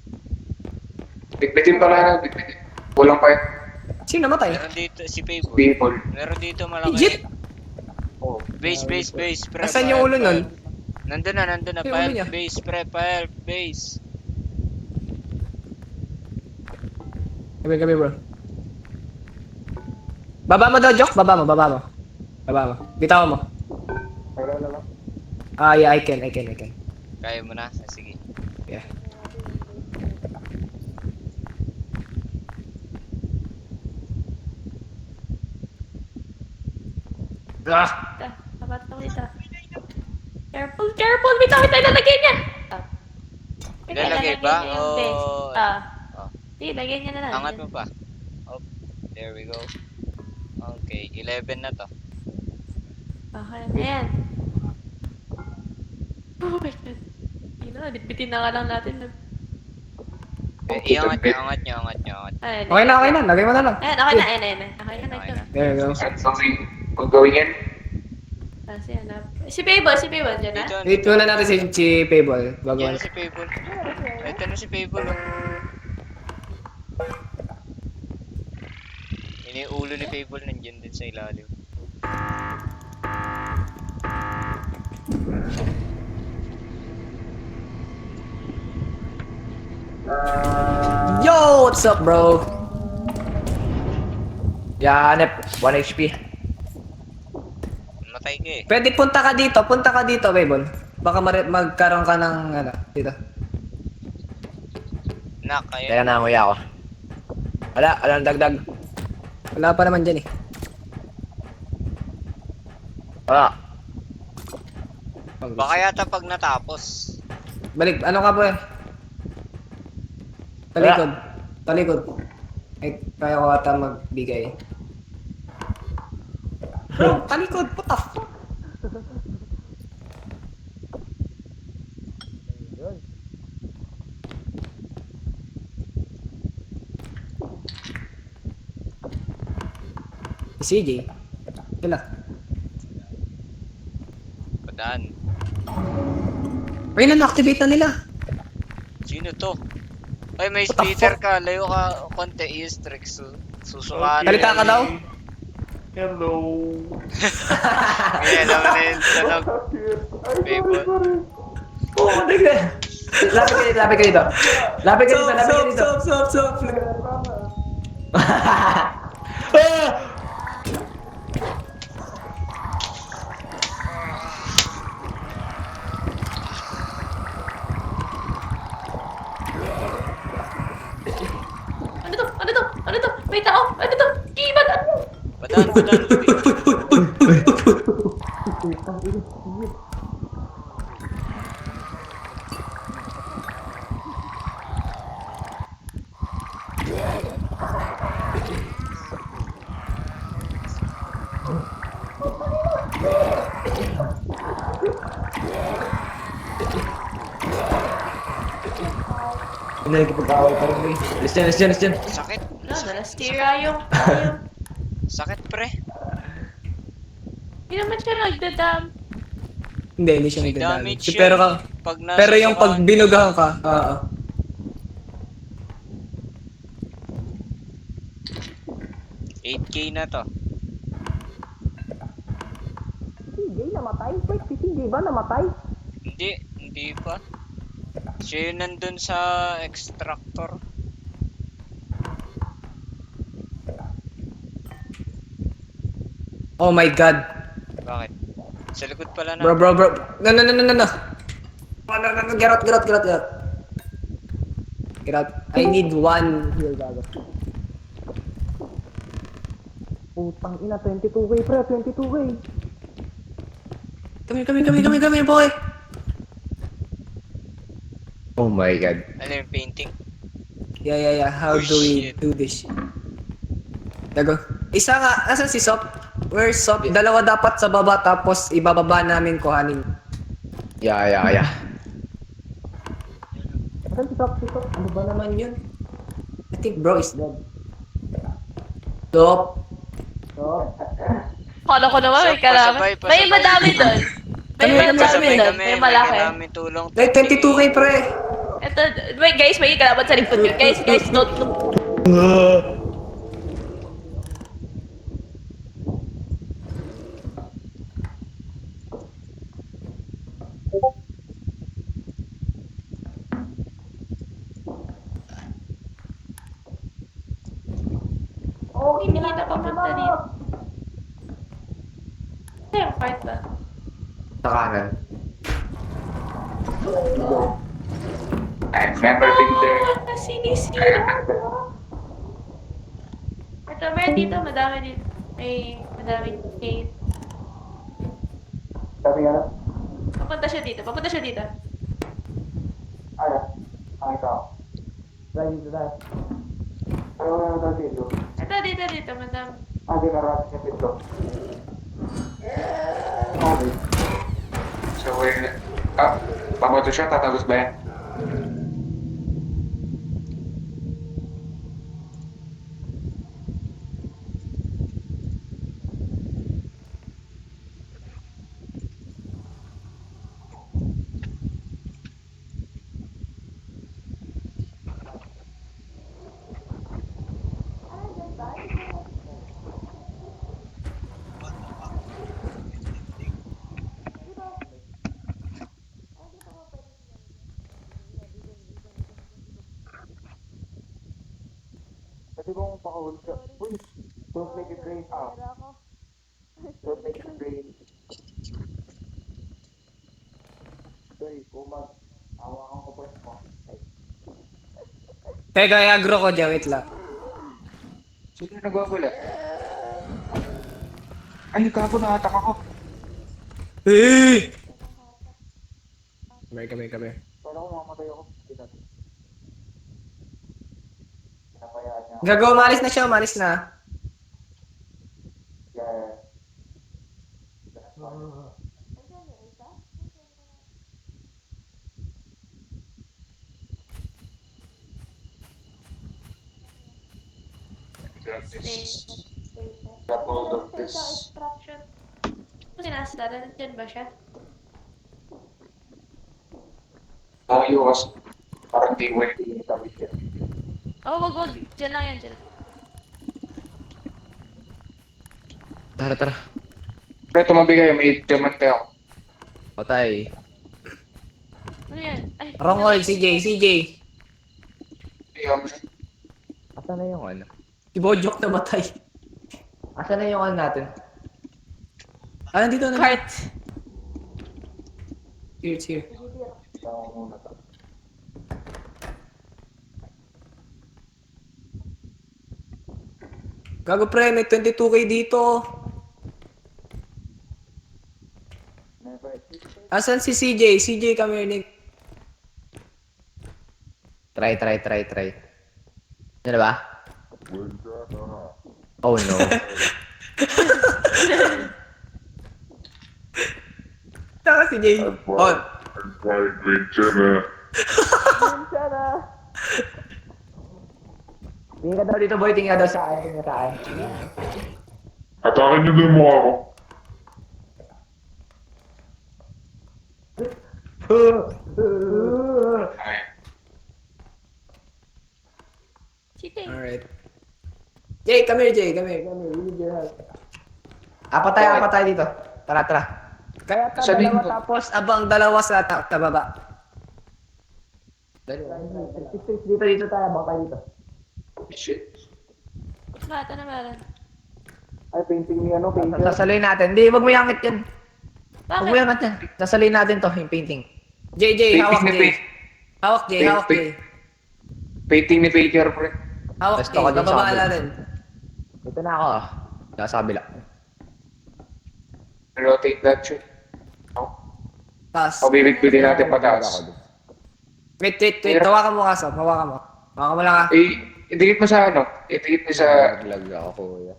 Pitpitin pa lang, pitpitin. Kulang pa yun. Sino namatay? Meron dito, si Payboy. People. Meron dito malaki. Legit? Oh. Base, pre. Asan yung ulo nun? Nandun na. Yung ulo Pa-help, niya. base, pre, pa-help, base. Gabi, bro. Baba mo daw, Jok. Baba mo. Bitawan mo. Yeah, I can. Kaya mo na? Sige. Yeah. Ah! Dapat mo dito. Careful! Bitaw tayo lalagay niya! Lalagay ba? yung base. Oh. Sige, lagyan niya na lang. Angat mo pa. Oh, there we go. Okay, 11 na to. Okay na yan. Oh my god. Bitbitin na nga lang natin. Iangat nyo. Ayun, Okay na. Lagay mo na lang. Ayan, okay na. Okay na. There you go. Kung gawin yan, Kasi ano. Si Payball dyan na. Dito, Wait muna natin si Payball. Bago Yan si Payboy. Ito na si Payboy. Yun yung ulo ni Payboy nandiyan din sa ilalim. Yo! What's up, bro? Yanep, 1 HP. Matay ka eh. Pwede punta ka dito, Payball. Baka magkaroon ka ng dito. Nak, ayun. Teka na, nguya ako. Walang dagdag. Wala pa naman dyan eh. Wala. Baka yata pag natapos. Balik, ano ka ba eh? Talikod. Ay, kaya ko ata magbigay. Bro, talikod, what the fuck? Si CJ. Kila. Padaan. Ayun na, na-activate na nila. Sino to? Ay, may What the speeder fuck? ka. Layo ka konti. I-strike. Susukaan. Salita ka daw? Hello. Kaya alam mo na yun. Sanog. Payboy. Oo, lapit ka dito. Lapit ka dito. Stop. Ano to? May tao! Ano to? Kiban! Padaan. Hindi nagkipag-away pa rin, boy. Listen. Sakit. Nasira yung... Sakit, pre. Hindi naman siya nagdadam. Hindi siya May nagdadamage. damage Pero yun. Pag pero yung pag nasusukaan. binugahan ka, oo. 8K na to. CJ namatay? Wait, si CJ ba namatay? Hindi pa. Siya yun nandun sa extractor. Oh my god. Bakit? Sa likod pala na. Bro. No. No. Get out. Get out. I need one heal, gago. Putang ina, 22k pre, 22k. Come here, boy. Oh my god. Ano yung painting? Yeah. How Oh, do we shit. do this? Dago. Isa nga, asan si Sop? Where's Sop? Dalawa dapat sa baba tapos ibababa namin kuhanin. Yeah. Asan si Sop? Ano ba naman yun? I think bro is dead. Sop. Kala ko naman may Pasabay, kalaban. May madami doon. May madami Pasabay doon. May malaki. Kailangan tulong. Like 22k pre. Ito, wait guys, may kalaban sa likod niyo. Guys, don't. Oh, hindi na papunta dito. Ano yung part ba? Sa kanan. I've never been there. Sinisira. Ito, meron dito, madami dito. May madaming cave. Sabi nga na, Papunta siya dito. ano? Ang ikaw. Dito. Ano na dito? Ito, dito, madami. Hindi ka rin sa pito. So, pamoto siya, tatagos ba yan? Pwede bang pakahuli ka? Uy, don't make it rain. Don't make it rain. Uy, kumag. Awakan ko pa mo. Teka, agro ko dyan, wait lang. Sino yung nagwawala? Ay, kapo, nakatak ako. Eh! Come here. Kala ko mamamatay ako. Pinapayaan niya. Gago, umalis na siya, umalis na. Yeah. Got hold of this. Extraction. Ano sinasa? Nandiyan ba siya? Tayo kasi parang di way tabi siya. Oh, wag. Diyan lang yan, diyan. Tara. Pre, tumabi kayo, may diamante ako. Patay. Ano yan? Ay, Wrong hole, CJ. Iyam siya. Asan na yung ano? Si Bojok namatay. Asan na yung ano natin? Ah, nandito na. Cart. Here, it's here. Gago pre, may 22k dito. Asan si CJ? CJ, come here, Nick. Try. Ano ba? Oh no. Saka si Jay. Oh, Tingin ka daw dito boy, tingin ka daw sa akin. Atakin niyo din mo ako. Ay, Cheating. alright. Jay, come here, Jay. Come here. We need your help. Apat tayo dito. Tara. Kaya Sabihin dalawa ko. tapos abang dalawa sa tababa. Dito tayo, abang tayo dito. shit. Bata na meron. Ay, painting ni ano, painter. Sasaloy natin. Hindi, wag mo iangit yan. Wag mo Bakit? iangat yan. Sasaloy natin to, yung painting. JJ, hawak Painting ni Jay. Hawak Jay, hawak Jay. Painting ni Faker, pre. Hawak Gusto Jay, ko din sa bababa kabila. natin. Dito na ako. Sa kabila. Rotate that shit. Taas. O, bibig-bigin natin pataas. Wait. Hawakan mo kaso. Hawakan mo. Hawakan mo lang ah. Idikit mo sa ano? Idikit mo sa... Naglag ako, kuya.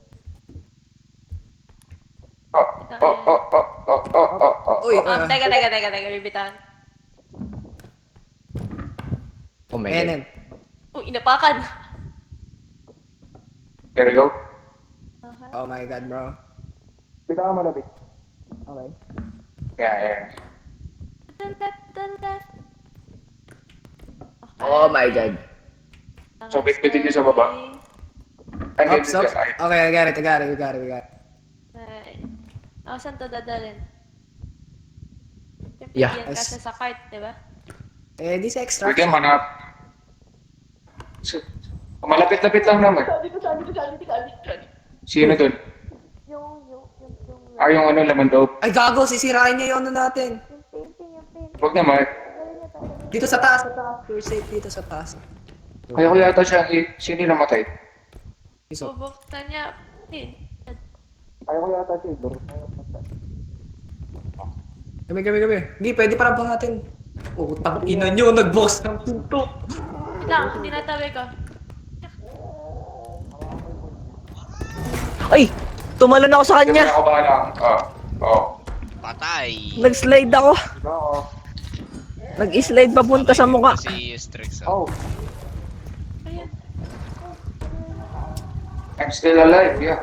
Uy, Teka, bibitan. Oh my Ayan. God. Uy, inapakan. There we go. Oh my God, bro. Bita ka malapit. Okay. Yeah. Oh my God. So, bitbitin niyo sa baba. Ay, Oops, ganyan oops. ka. Ay, Okay, I got it. Saan to dadalhin? Siyempre, Yeah. yan kasi sa cart, di ba? Eh, di sa extra. pwede manap. Malapit-lapit lang naman. Sino dun? Yung ano, laman loob. Ay, gago, sisirain niya yung ano natin. Huwag naman. Dito sa taas. You're safe dito sa taas. Kaya ko yata siya, sino yung namatay? Iso. Bubuksan niya. Ayaw ko yata siya, Idor. Kami. Hindi, pwede para natin. Oh, ina nyo, nag-box ng pinto. Wait lang, tinatabi ko. Ay! Tumalon ako sa Kasi ako ba lang? Oo. Patay. Nag-slide ako. Oo. Nag-slide papunta sa mukha. Si Strix. Oh, Ayan. I'm still alive, yeah.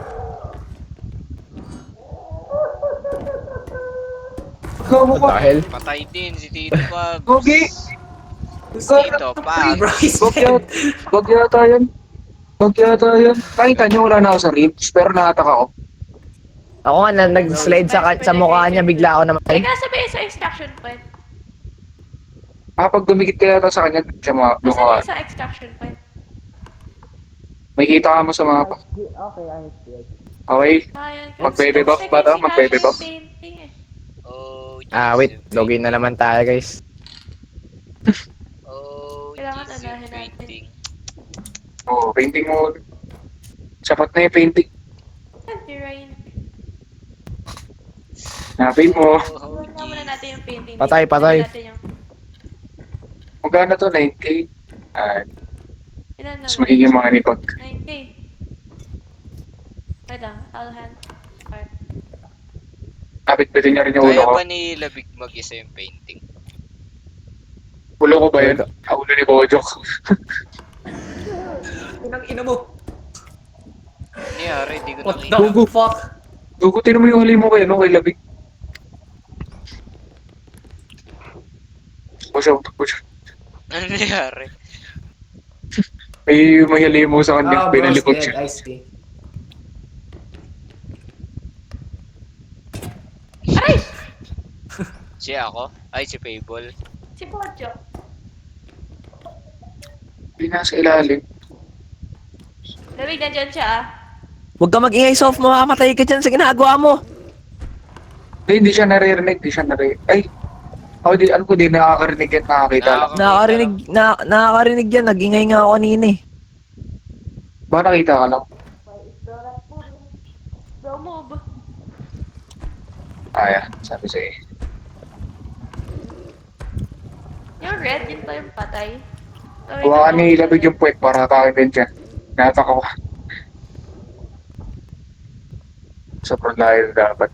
Ikaw mo ba? Dahil. Patay din si Tito Pabs. Gogi! Tito Pabs. Bro, Wag yata yan. Nakita niyo, wala na ako sa ribs, pero nakatak ako. Ako nga na nag-slide sa mukha niya, bigla ako namatay. Teka, sabihin sa extraction point. Pag dumikit ka yata sa kanya, siya Sabihin mukha. sa extraction point. May kita ka mo sa mapa. Okay, I see. Okay? Ayan. Mag-baby buff ba daw? Mag-baby buff? Painting eh. Oh, Wait. Login na naman tayo, guys. Oh, Kailangan Jesus, anahin natin. painting. Oo, painting mo. Sapat na yung painting. Anti-rain. Hanapin mo. Oh, Tingnan muna natin yung painting. Patay. Tingnan natin yung... Magkano to? 9K? Ilan na Mas ba? magiging mga nipag. 9K. Wait lang, I'll hand. Alright. Kapit-pitin niya rin yung ulo Kaya ko. ba ni Labig mag-isa yung painting? Ulo ko ba yun? Ulo ni Bojok. Inang ina mo. Nangyari, di ko What nakita. the fuck? Dugutin mo yung hali mo kay Labig. Push out. Ano nangyari? May hali mo sa kanya, Bro, pinalipot dead. siya. I see. Si ako? Ay, si Fable. Si Bojo. Hindi nasa ilalim. Lamig na dyan siya ah. Huwag ka mag-ingay, Sof. Mamamatay ka dyan sa ginagawa mo. Hindi siya naririnig, Ay! Ako di, ano ko di nakakarinig at nakakita lang. Nakakarinig yan. Nag-ingay nga ako kanina eh. Baka nakita ka lang. Bro, move. Yeah. Sabi sa'yo. Yung red, yun ba yung patay? Hawakan ni Labig yung puwet para hatakin din siya. Natak ako. Sobrang layo dapat.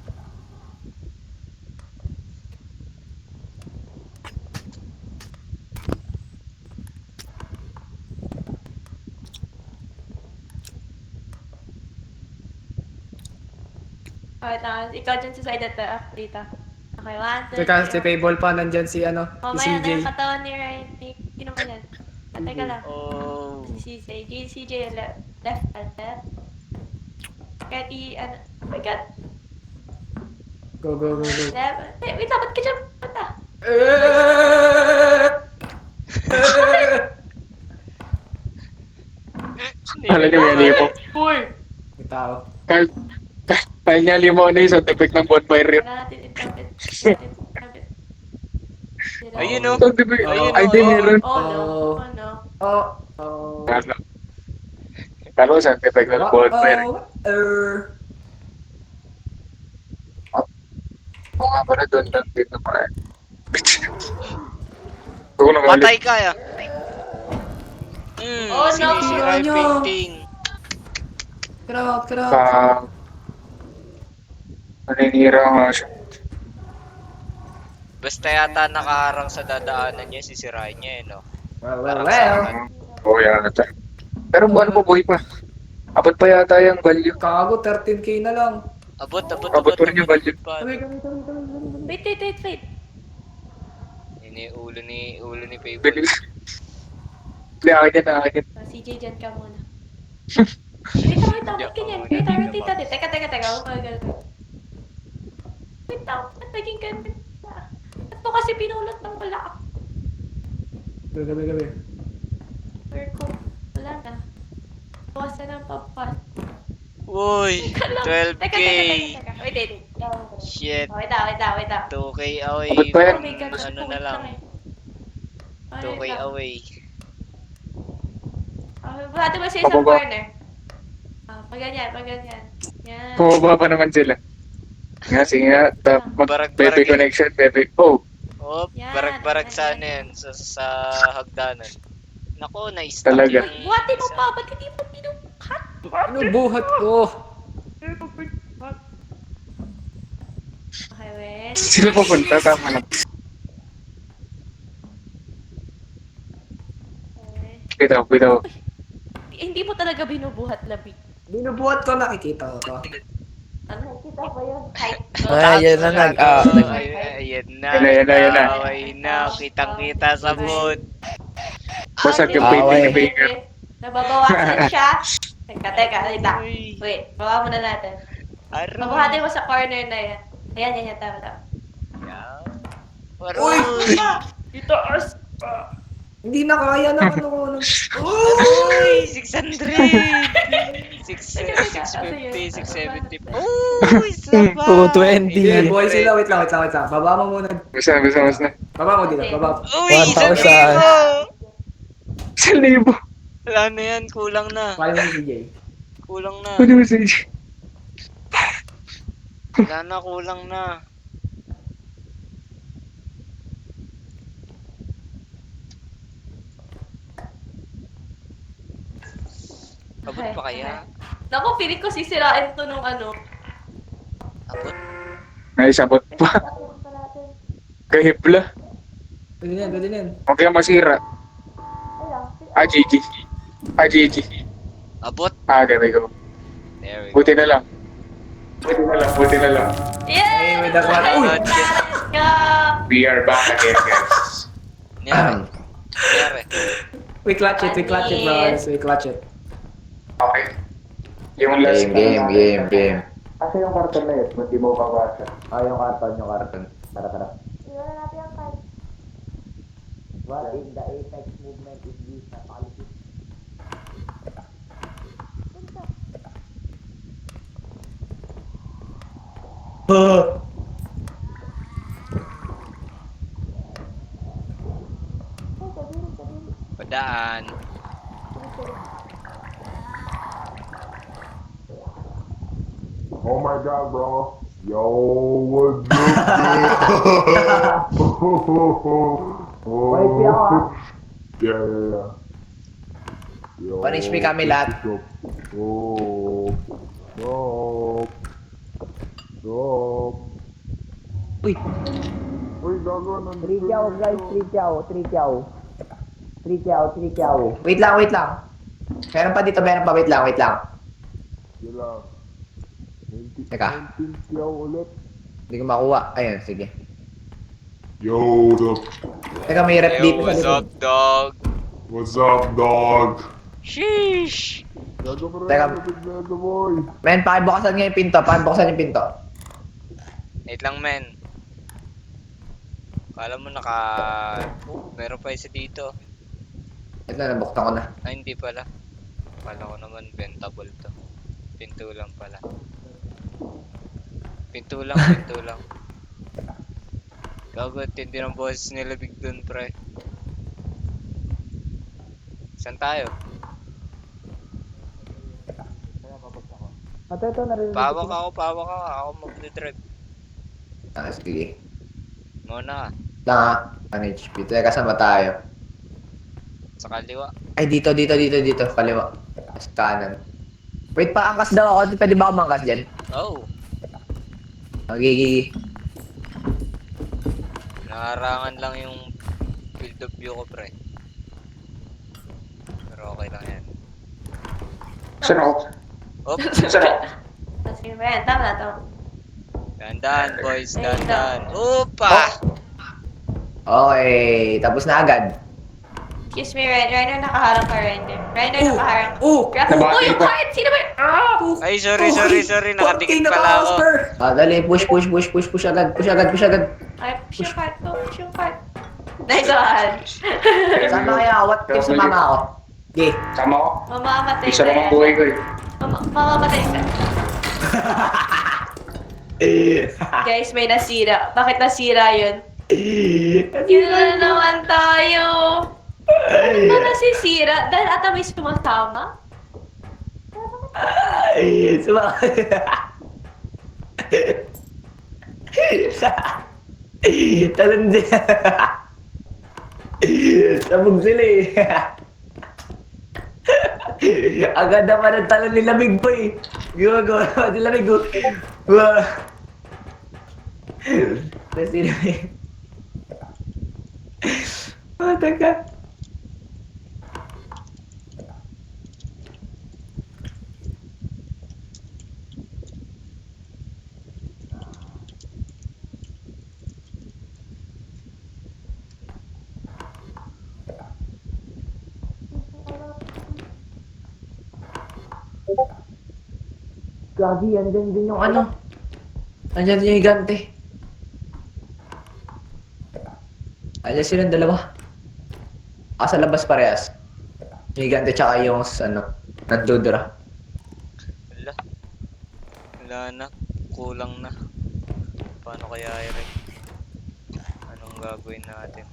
Okay, ikaw dyan sa side at dito. Okay, 1, 2, Teka, si 3. Fable pa, nandyan si ano, Oh, si maya na CJ. yung katawan ni Ryan. Sino ba yan? Teka lang. Oh. Si CJ left and left. Kahit ano, oh my god. Go. Left. Wait, dapat ka dyan. Punta. Talaga may hali po. Cool. May tao. Kahit Ayun niya, limaw na yung sound effect ng bonfire yun. Wala natin itabit. Itabit. Ayun o. Sound effect. Ayun, Ay, di meron. Oh no. Oh no. Ano? Kala ko sound effect ng bonfire. Oo nga pala, doon lang din naman. Ako na Patay ka ya. Oh, no. Sinisira yung painting. Crowd. Naninira nga siya. Basta yata nakaharang sa dadaanan niya, sisirain niya no? Well. Oo, yan na tayo. Pero ano pa, buhay pa. Abot pa yata yung value. Kago, 13k na lang. Abot Abot pa rin yung value. Wait. Yun yung ulo ni Payboy. Bilis. Hindi, akin yan. CJ, dyan ka muna. Wait, ba't ganyan? Wait, tita. Teka. Wait, ba't naging ganyan? Ba't mo kasi pinulot ng wala ako? Gabi. Where ko? Wala na. Bawasan ng papas. Uy, 12k. Teka. Wait. Shit, Wait lang. 2k away. Abot pa yan. Oh my God, Ano wait na lang, eh. 2k Wait lang. away. Bati mo sa isang Pababa. corner. Pag ganyan. Yan. Pumaba pa naman sila. Nga, sige nga. Pepe connection, Pepe. Oh, Oh, Yan, barag-barag sa ano yan. yan, sa hagdanan. Nako, na-stuck Talaga. yung Buhati mo isa. pa, ba't hindi mo pinukat? Ano buhat ko? Okay, wait. sila papunta. Tama na. Okay. Bitaw. Hindi mo talaga binubuhat labi. Binubuhat ko, nakikita ko to. Ano, kita ba yun? Height. Yan na Ayan na. Yan na. Away na. Kitang-kita sa mood. Basag yung Away. Pepe ni Baker. Nababawasan siya. Teka, alita. Uy. Wait, baba muna natin. Aray. Mabuhati mo sa corner na yan. Ayan, tama. Yan. Uy! Itaas! Hindi na kaya na ano ko. Uy! 600! 650, 670. Uy! Saba! 220. Hindi, boy sila. Wait lang. Baba mo muna. Mas na. Baba mo dito, baba. Uy! 1,000. 1,000! 1,000. Wala na yan. Kulang na. Kaya mo si CJ. Kulang na. Ano ba siya? Wala na. Kulang na. Abot pa kaya? Naku, piling ko sisirain to nung ano. Abot? Naisabot pa. Kahipla. Pwede na yan. Huwag kayong masira. GG. GG. Abot? There we go. There we go. Buti na lang. Yeah! Ay, may dagwan. Uy! Let's go! We are back again, guys. Nangyari. Nangyari. We clutch it, bros. We clutch it. Okay. Yung last Game. Kasi yung karton na yun, hindi mo babasa. Yung karton. Tara. Iwan natin ang card. What if the apex movement is this? Napakalitis. Padaan. Oh my god, bro. Yo, what's up? Wait, Yeah. Yo, 1 HP kami lahat. Oh. Stop. Uy, Uy, gago, 3 chow guys, 3 chow. Wait lang. Meron pa dito, wait lang. Yun lang. Teka. 19 siyaw ulit. Hindi ko makuha. Ayun, sige. Yo, what's up? Teka, may rep Yo, dito sa what's likod. up, dog? What's up, dog? Sheesh! Gago pa Teka. rin, boy. Men, pakibuksan nga yung pinto. Wait lang, men. Kala mo meron pa isa dito. Ito, nabuktan ko na. Ay, hindi pala. Kala ko naman bentable to. Pinto lang pala. Pinto lang, pinto lang. Gago, tindi ng boses nila big dun, pre. Saan tayo? Ito, narinig ko. Pawak ako. Ako magdadrive. Ah, sige. Muna ka. Lang ah. Ano HP? Teka, saan ba tayo? Sa kaliwa. Ay, dito. Kaliwa. Sa kanan. Wait, paangkas daw ako. Pwede ba ako mangkas dyan? Oh, Okay. nakarangan lang yung field of view ko, pre. Pero okay lang yan. Saan ako? Op! Saan ako? Sige, man. Tama na to. Dandan, boys, Ay, dandan. Upa! Okay. Tapos na agad. Excuse me, Reiner, nakaharang ka, Reiner. Reiner, nakaharang. Oh! Oh, yung card! Sino ba yun? Ay, sorry. Nakadikit pala ako. Ah, dali. Push agad. Ay, push yung card ko. Push yung card. Nice one. Sama kaya ako. What if sumama ako? Okay. Sama ako. Mamamatay Isa ka lang ang yan. buhay ko eh. Mamamatay ka. Guys, may nasira. Bakit nasira yun? Yun na naman tayo. Bakit ba nasisira? Dahil ata may sumasama? Sumama. Talon din. Sabog sila eh. Agad naman ang talon ni Lamig po eh. Gumagawa naman si Lamig. Wah. Tapos si Lamig. Oh, taka. Gagi, andyan din yung ano. Andyan din yung higante. Andyan silang dalawa. Sa labas parehas. Yung higante tsaka yung ano, nandudura. Wala na. Kulang na. Paano kaya, Eric? Anong gagawin natin?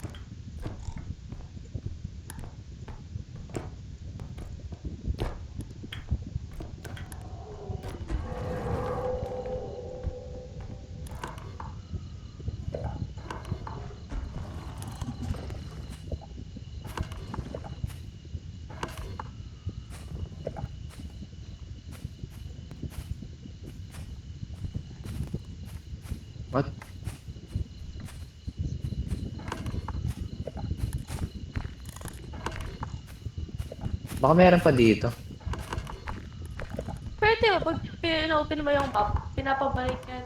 What? Baka meron pa dito. Pwede, pag pin-open mo yung map, pinapabalik yan.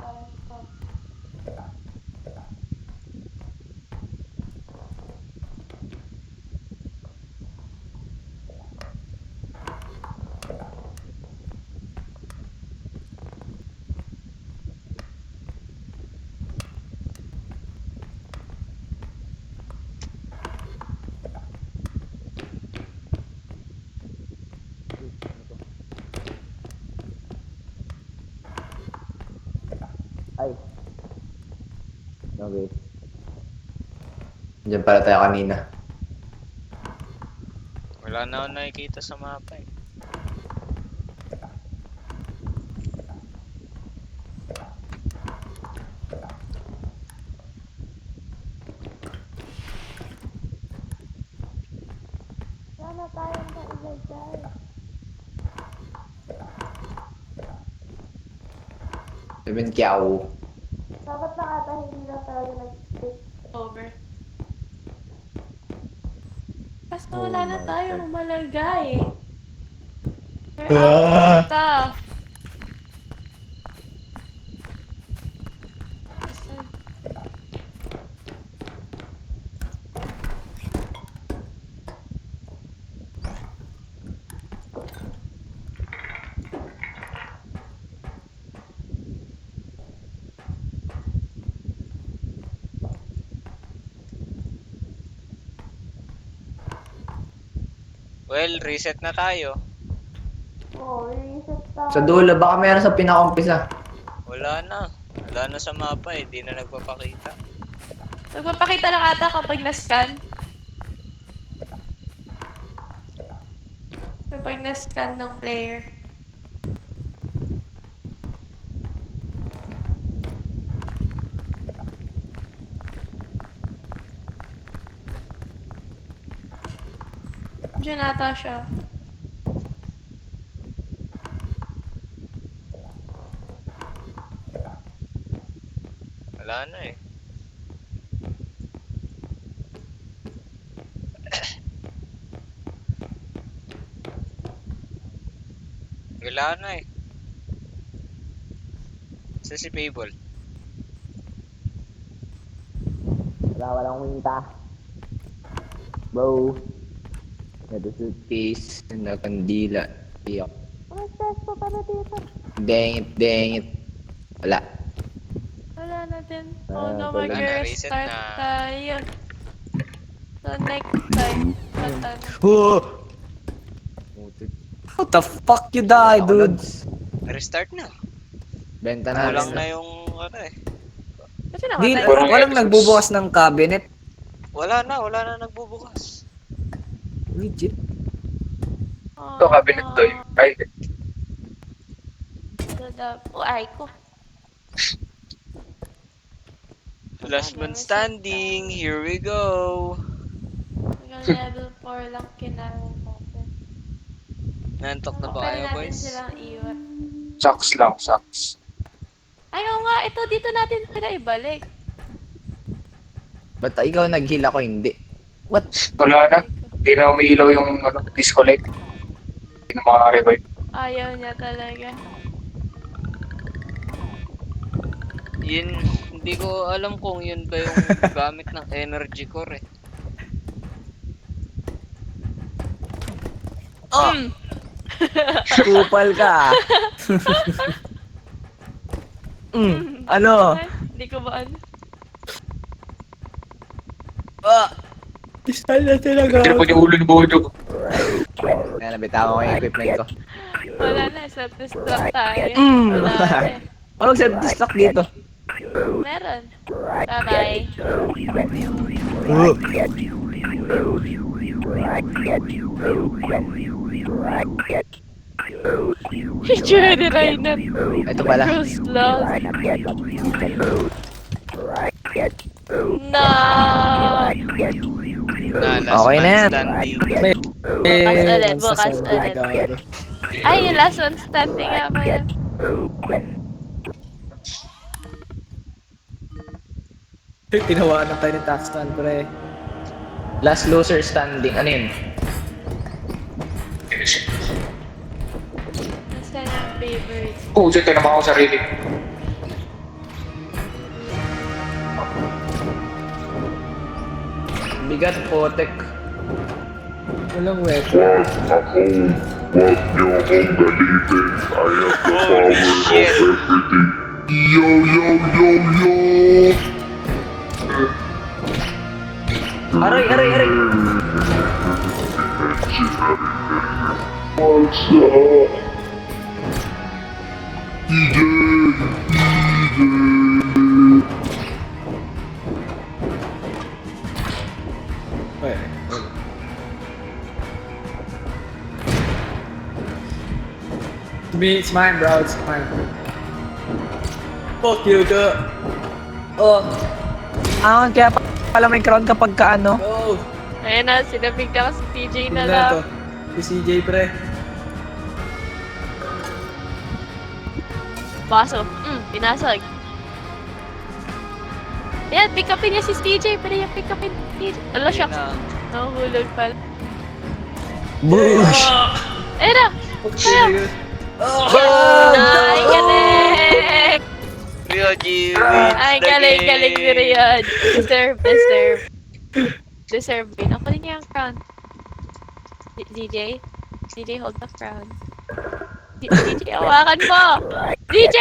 Ay. Okay. Diyan pala tayo kanina. Wala na ako nakikita sa mapa eh. Sana tayong mailagay. Sabihin kiyaw. Dapat na ata hindi na tayo nag-stick over. Basta wala na tayong malagay. We're out of stuff. Well, reset na tayo. Oh, reset tayo. Sa dulo, baka meron sa pinaka-umpisa. Wala na. Wala na sa mapa eh, di na nagpapakita. Nagpapakita lang ata kapag na-scan. Kapag na-scan ng player. Diyan ata siya. Wala na eh. Wala na eh. Sa si Fable. Walang winta. Bro. Ito suitcase na kandila. Iyak. Dengit. Wala. Wala na din. Ah, Oh no, wala na, reset mag-restart na. tayo. So next time, patano. How the fuck you die, dude? Restart na. Benta na. Kulang na yung ano eh. Kasi Di, namatay. walang nagbubukas ng cabinet. Wala na nagbubukas. Legit. Oh, Ito, cabinet to eh. Ay, Oh, ay ko. Last man standing, here we go. Hanggang level 4 lang kinain natin. Nantok na ba Pwede kayo, natin boys? silang iwan. sucks lang, sucks. Ay, oo nga, ito, dito natin sila ibalik. Ba't ikaw nag-heal ako hindi? What? Wala na. Hindi na umiilaw yung disconnect. Hindi na makarevive. Ayaw niya talaga. Yun, hindi ko alam kung yun ba yung gamit ng energy core eh. Oh! Kupal ka. Ano? Ay, hindi ko ba ano? Saan na talaga? Tira po yung ulo ni Bodo. Kaya nabitawan ko yung equipment ko. Wala na, self-destruct tayo. Wala na. Ano self-destruct dito? Meron. Bye-bye. Journey Rainer. Ito pala. Bruce lost. No! Last Okay man na yan. standing. Bukas ulit. Ay, yung last one standing nga pa yan. Tinawanan tayo ni Taxton, pre. Last loser standing. Ano yun? Nasaan yung favorites? Oo, dyan tayo naman ako sarili. Bigat, potek. Walang weapon. Wag niyo akong galitin. I have the power of everything. Yo! Aray! What's up? DJ! It's mine, bro. It's mine. Fuck you, girl. Oh. Kaya pala may crown kapag ka ano. Go! Ayun na, sinabig na si TJ na Tignan lang. to. Si CJ, pre. Baso. Pinasag. Yan, pick upin niya si TJ. Pero yung pick upin si TJ. Ala, shucks. Nahulog pala. Bush! Ayun na! Fuck you. Ay, galing! Ryoji wins Ay, the galing game. si Riyad. Deserve win. Ako din niya ang crown. DJ, hold the crown. DJ, hawakan mo! DJ!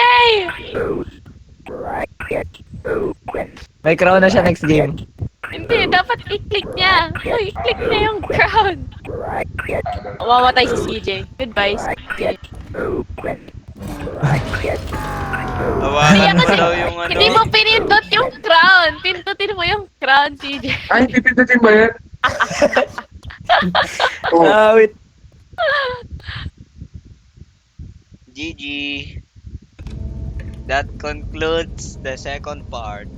May crown na siya next game. Hindi, dapat i-click niya. Uy, i-click niya yung crown. Mamatay si CJ. Goodbye, CJ. bracket, Hawakan mo daw yung ano. Hindi mo pinindot yung crown. Pindutin mo yung crown, CJ. Ay, pipindutin ba yan? Oh, Wait. GG. That concludes the second part.